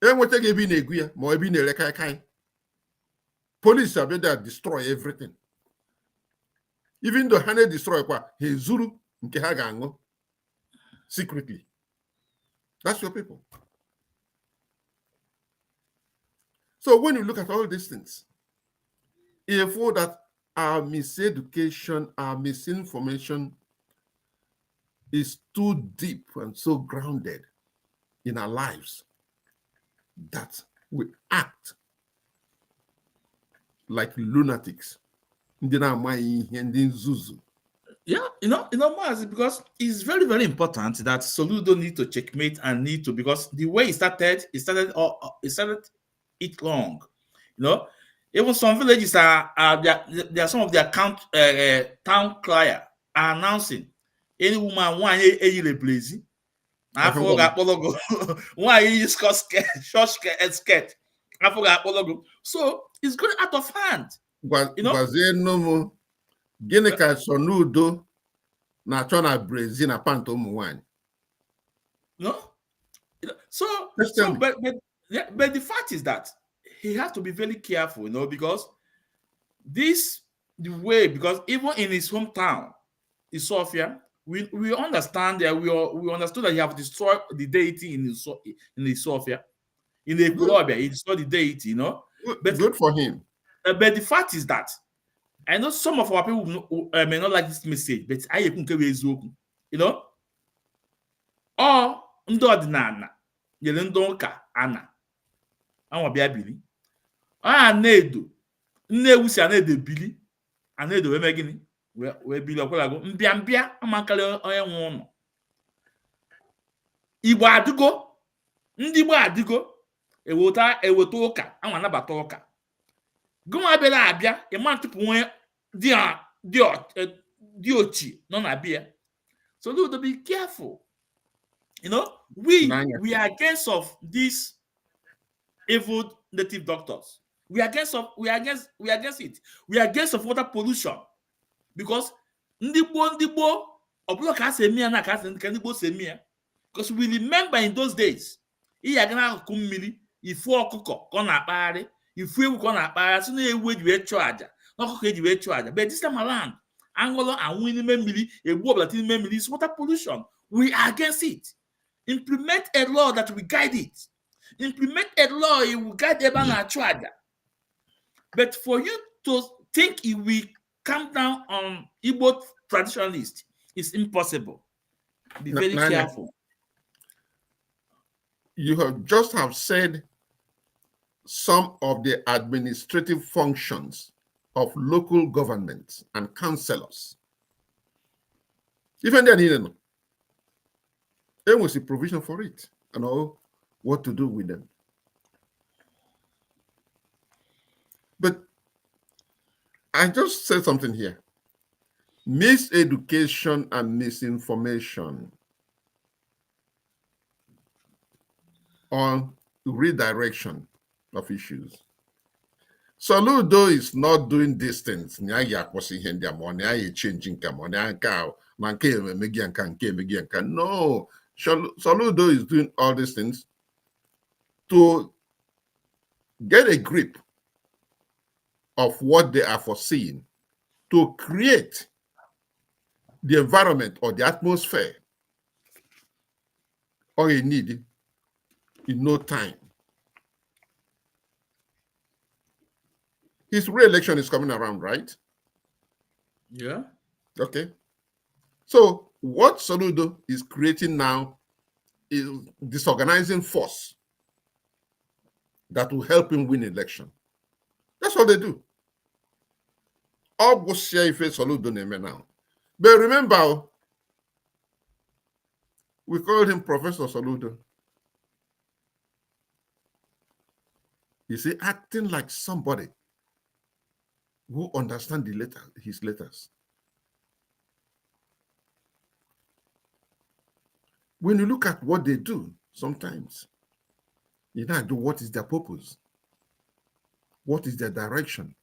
enwetaghị ebe ị na-egu ya ma ebe ị na-ere kai kai. Police abịa there destroy everything. Even though ha na-destroy kwa ha ezuru nke ha ga-aṅụ secretly. That's your people. So when you look at all these things, you feel that our miseducation, our misinformation is too deep and so grounded in our lives that we act like lunatics. Yeah, Mazi, because it's very, very important that Soludo need to checkmate and need to, because the way it started it wrong. Even some villages there are some of their town crier are announcing any woman one a blazy. I forgot apologo. Why you short skirt? I forgot apologo. So it's going out of hand. Gịnị ka Soludo na-achọ na Brazil na pant ụmụ nwanyị? No? So but the fact is that he has to be very careful, because because even in his hometown, in Sofia, we understand that we understood that he have destroyed the deity in his Sofia. In the Ipob, he destroyed the deity, But good for him. But the fact is that I know some of our people may not like this message, but I or ndị ọdịnala nyere ndị ụka ana anwa bịa bili na-edo nne si ana-edo bili ana-edo wee mee gịnị wee bili ọkwalago mbịa amakala onye nwe ụlọ Igbo adịgo, ndị Igbo adịgo eweta ụka anwa nabata ụka gụnwa bịara abịa ịma ntụpụ nwe dị ochie nọ na bịa. So be careful. We are against of these evil native doctors. We are against it. We are against of water pollution, because because we remember in those days, but this time around, Angola and winning is water pollution. We are against it. Implement a law that will guide it. Implement a law, it will guide everyone. But for you to think it will come down on Igbo traditionalists is impossible. Be very careful. You have said some of the administrative functions of local governments and councillors. Even then, there was a provision for it and all what to do with them. But I just said something here. Miseducation and misinformation on redirection of issues. Soludo is not doing these things. No, Soludo is doing all these things to get a grip of what they are foreseeing, to create the environment or the atmosphere all you need in no time. His re-election is coming around, right? Yeah. Okay. So what Soludo is creating now disorganizing force that will help him win election. That's what they do. All now. But remember, we called him Professor Soludo. You see, acting like somebody who understands his letters. When you look at what they do, sometimes you know, what is their purpose? What is their direction?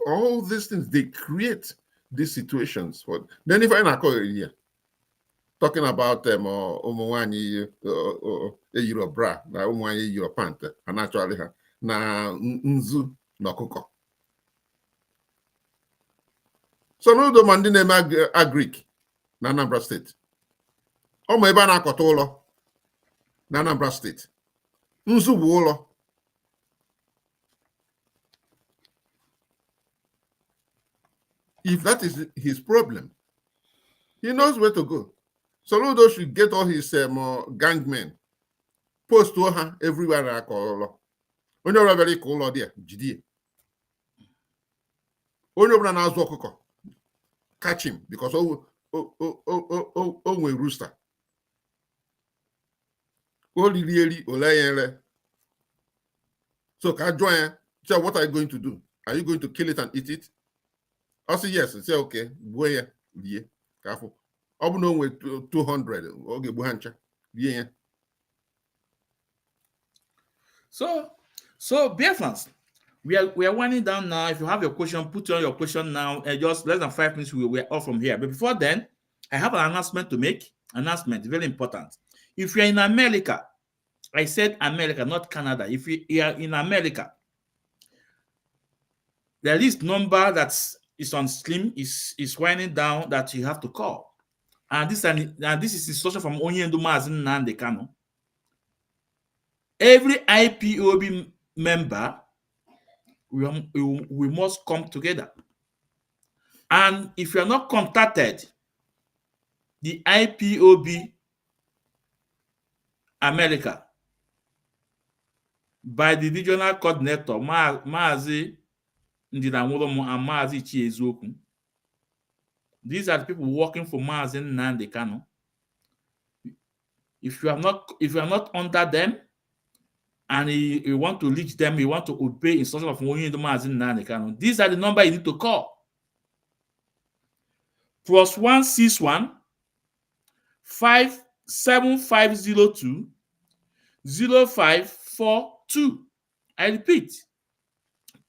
All these things, they create these situations. Then if I call here, talking about Umuwanyi Euro bra, na Umuwanyi Euro pant, and actually na nzu no koko. So no do mandi name agric na Anambra State. Omo ebe na akọta ụlọ na Anambra State. Nzu bụ ụlọ. If that is his problem, he knows where to go. Soludo should get all his gangmen, post to her everywhere I call. When you're very cool there, GD. When you're an catch him because we rooster. So can join. So what are you going to do? Are you going to kill it and eat it? I say yes. I say okay. Boy, yeah, careful. I will know with 200. Okay, buhancha. Yeah. So Biafrans, we are winding down now. If you have your question, put on your question now. Just less than 5 minutes, we're off from here. But before then, I have an announcement to make. Announcement, very important. If you're in America, I said America, not Canada. If you are in America, the list number that is on Slim is winding down that you have to call. And this is instruction from Onyendu Mazin Nande Kano. Every IPOB member, we must come together. And if you are not contacted, the IPOB America by the regional coordinator, Maazi Ndinamolomo and Maazi Chiezoku. These are the people working for Maazi Nande Kano. If you are not under them, and you want to reach them, you want to obey instructions of Maazi Nande Kano, these are the number you need to call. +161 57502 0542. I repeat,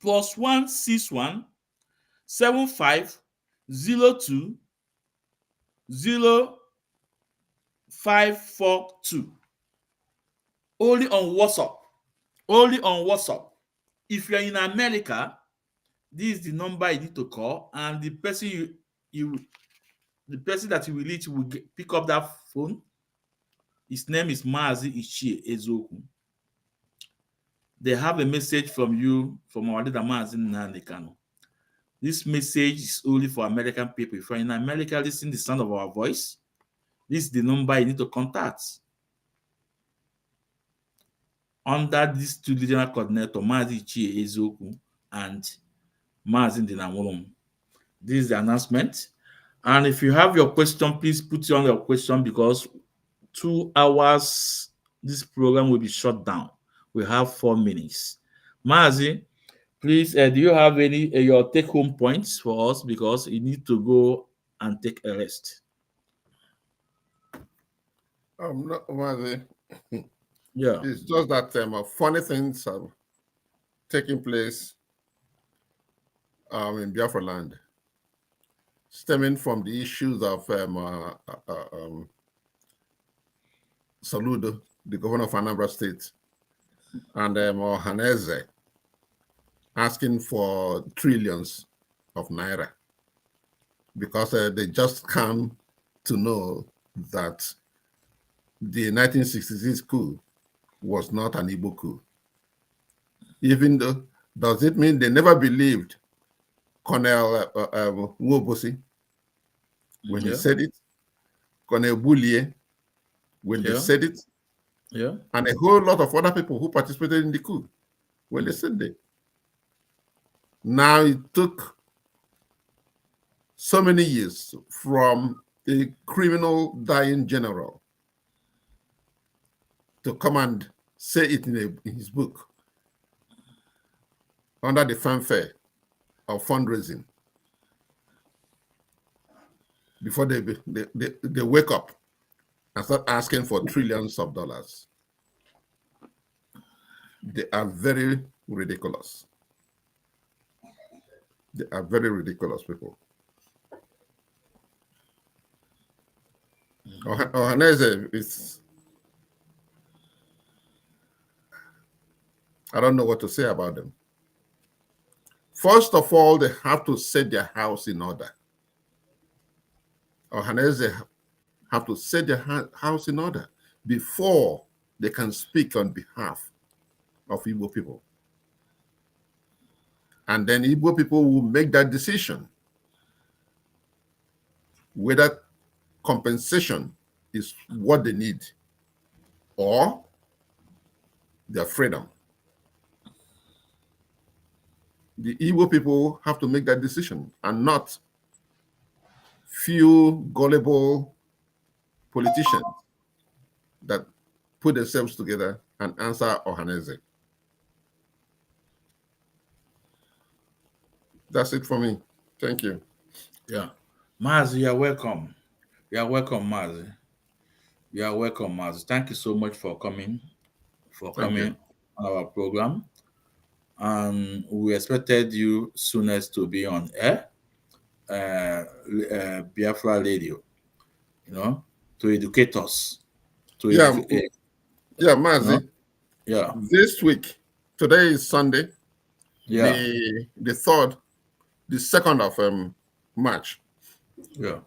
+161 7502 0542. Only on WhatsApp. Only on WhatsApp. If you're in America, this is the number you need to call, and the person the person that you will reach will pick up that phone. His name is Maazi Ichie Ezoku. They have a message from you, from our leader Maazi Nnamdi Kanu. This message is only for American people. If you're in America, listen to the sound of our voice. This is the number you need to contact. Under these two regional coordinators, Maazi Ichie Ezoku and Maazi Ndinamolomo. This is the announcement. And if you have your question, please put on your question, because 2 hours, this program will be shut down. We have 4 minutes. Maazi, please, do you have any your take-home points for us, because you need to go and take a rest? Not Maazi. Yeah. It's just that funny things are taking place in Biafra land, stemming from the issues of Soludo, the governor of Anambra State, and Ohaneze asking for trillions of naira, because they just come to know that the 1966 coup was not an Igbo coup. Even though, does it mean they never believed Colonel Nwobosi when he Yeah. said it, Colonel Boulier when they Yeah. said it, Yeah. and a whole lot of other people who participated in the coup when they said it. Now it took so many years from a criminal dying general to come and say it in his book under the fanfare of fundraising before they wake up and start asking for trillions of dollars. They are very ridiculous. They are very ridiculous people. Ohaneze is, I don't know what to say about them. First of all, they have to set their house in order. Ohaneze have to set their house in order before they can speak on behalf of Igbo people. And then Igbo people will make that decision whether compensation is what they need or their freedom. The Igbo people have to make that decision and not few gullible politicians that put themselves together and answer Ohaneze. That's it for me. Thank you. Yeah. Mazi, you're welcome. You're welcome, Mazi. You're welcome, Mazi. Thank you so much for coming Thank you. on our program. And we expected you soonest to be on air, Biafra Radio, to educate us. Yeah, No? Mazi. Yeah. This week, today is Sunday, Yeah. the 3rd, the 2nd of March. Yeah.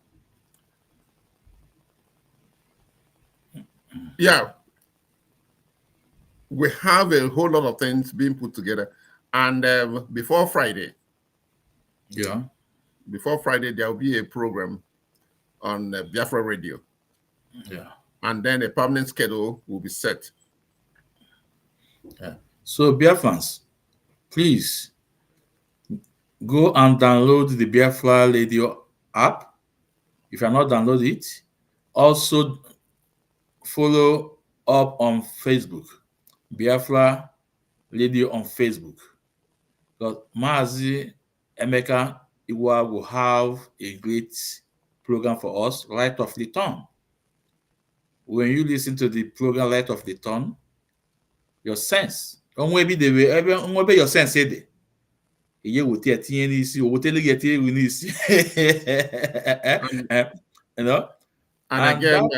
Yeah, we have a whole lot of things being put together, and before Friday, Yeah. there will be a program on Biafra Radio. Yeah. And then a permanent schedule will be set. Yeah. So, Biafrans, please go and download the Biafra Radio app. If you are not downloaded it, also follow up on Facebook, Biafra Radio on Facebook. Because Mazi Emeka Iwa will have a great program for us, Light of the Tongue. When you listen to the program Light of the Tongue, your sense, maybe your sense said you know, And again,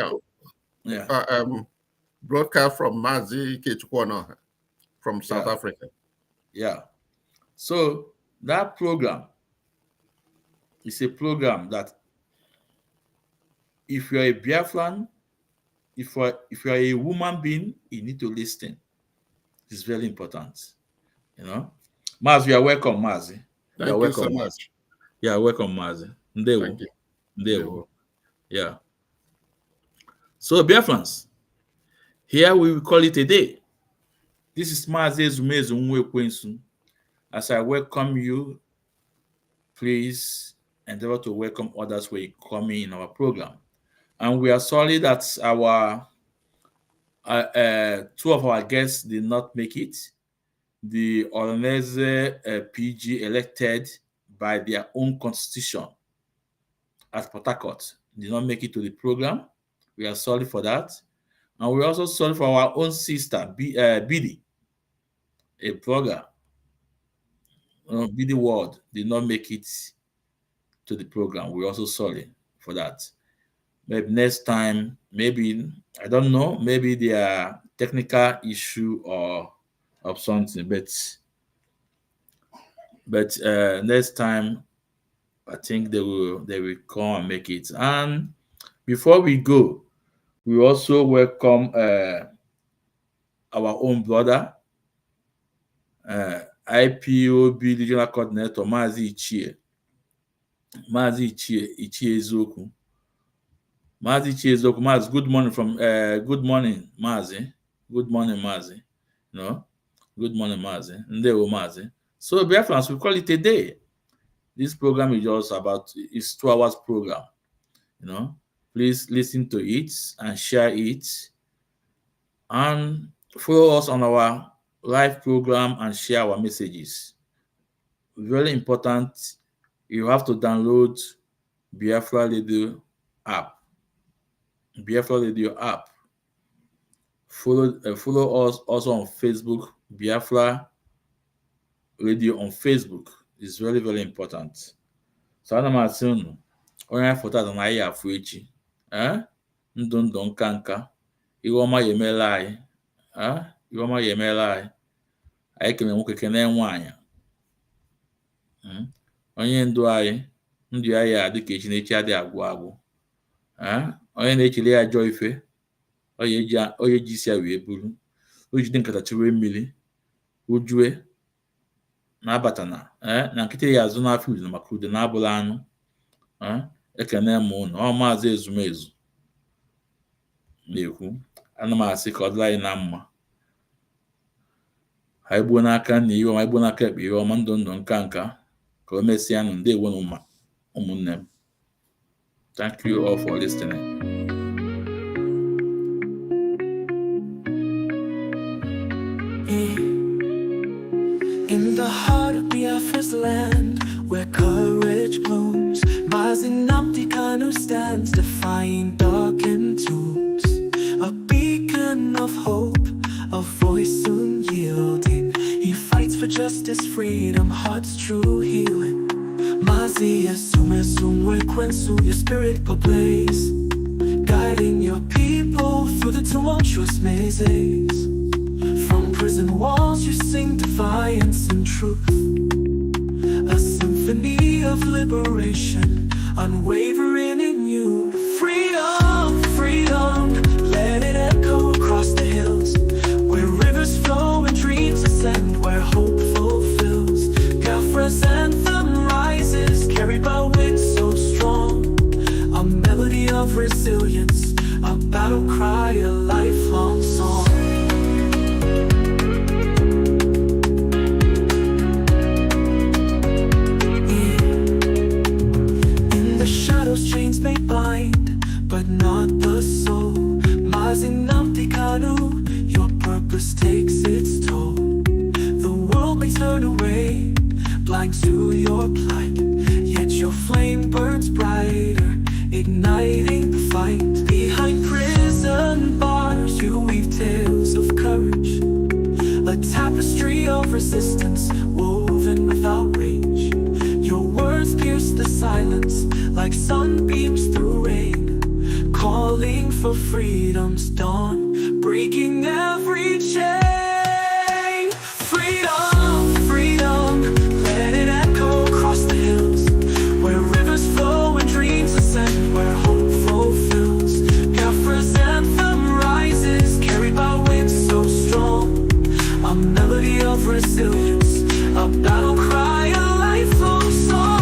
broadcast from Mazi Kechukwono from South Africa. Yeah. So that program is a program that if you're a Biafran, if you're a woman being, you need to listen. It's very important. Mazi, you are welcome, Mazi. Thank you so much. Yeah, welcome, Mazi. Thank you. Ndewo. Yeah. So, Biafrans, here we will call it a day. This is Mazi Ezumezu Nwekwensu. As I welcome you, please endeavor to welcome others when you come in our program. And we are sorry that our two of our guests did not make it. The Oroneze PG elected by their own constitution at Port Harcourt did not make it to the program. We are sorry for that. And we're also sorry for our own sister, Bidi, a blogger. Bidi Ward did not make it to the program. We're also sorry for that. Maybe next time, maybe, I don't know, maybe their technical issue or of something, but next time, I think they will come and make it. And before we go, we also welcome our own brother, IPOB regional coordinator Mazi Ichie Ezoku, Mazi Chizoku, Mazi, good morning from good morning, Mazi. Good morning, Mazi. No, good morning, Mazi. Ndewo, Mazi. So, Biafrans, we call it a day. This program is just about, it's 2 hours program. You know, please listen to it and share it. And follow us on our live program and share our messages. Very important, you have to download Biafra Radio app. Biafra Radio app. Follow us also on Facebook, Biafra Radio on Facebook. It's very, very important. So ana m asị unu, onye anyị fụtara na anyị afụ echi. Ndụ ndụ nka nka. Ihe ọma ya emela anyị. Ihe ọma ya emela anyị. Anyị kene nwoke kene nwaanyị. Onye ndu anyị, ndụ ya ya dị ka echi na echi adịghị agwụ agwụ. Onye na-echele ya ajọ ife, onye ji isi ya wee buru. O jide nkata chiwe mmiri, ujue na-abata na nkịtị ya azụ n'afọ udu maka udo na-abụla anụ. Ekene m unu, ọ Maazị Ezumezu na-ekwu. Ana m asị ka ọ dịrị anyị na mma. Ha egbuo n'aka nna ihe ọma, egbuo n'aka ekpe ihe ọma, ndụ ndụ nka nka, ka o mesịa nụ. Ndewo na ụmụnne m. Thank you all for listening. In the heart of Biafra's land, where courage blooms, Mazinamdi Kanu stands, defying darkened tombs. A beacon of hope, a voice soon yielding. He fights for justice, freedom, heart's true healing. Mazi Esume Kwensu, your spirit ablaze, guiding your people through the tumultuous mazes. From prison walls you sing defiance and truth, a symphony of liberation, unwavering in you. Freedom, freedom, let it echo across the hills, where rivers flow and dreams ascend, where hope fulfills. Biafra's anthem rises, carried by winds so strong, a melody of resilience, a battle cry, a lifelong song. Chains may bind, but not the soul. Mazinamdi Kanu, your purpose takes its toll. The world may turn away, blind to your plight, yet your flame burns brighter, igniting the fight. Behind prison bars you weave tales of courage, a tapestry of resistance woven without rage. Your words pierce the silence like sunbeams through rain, calling for freedom's dawn, breaking every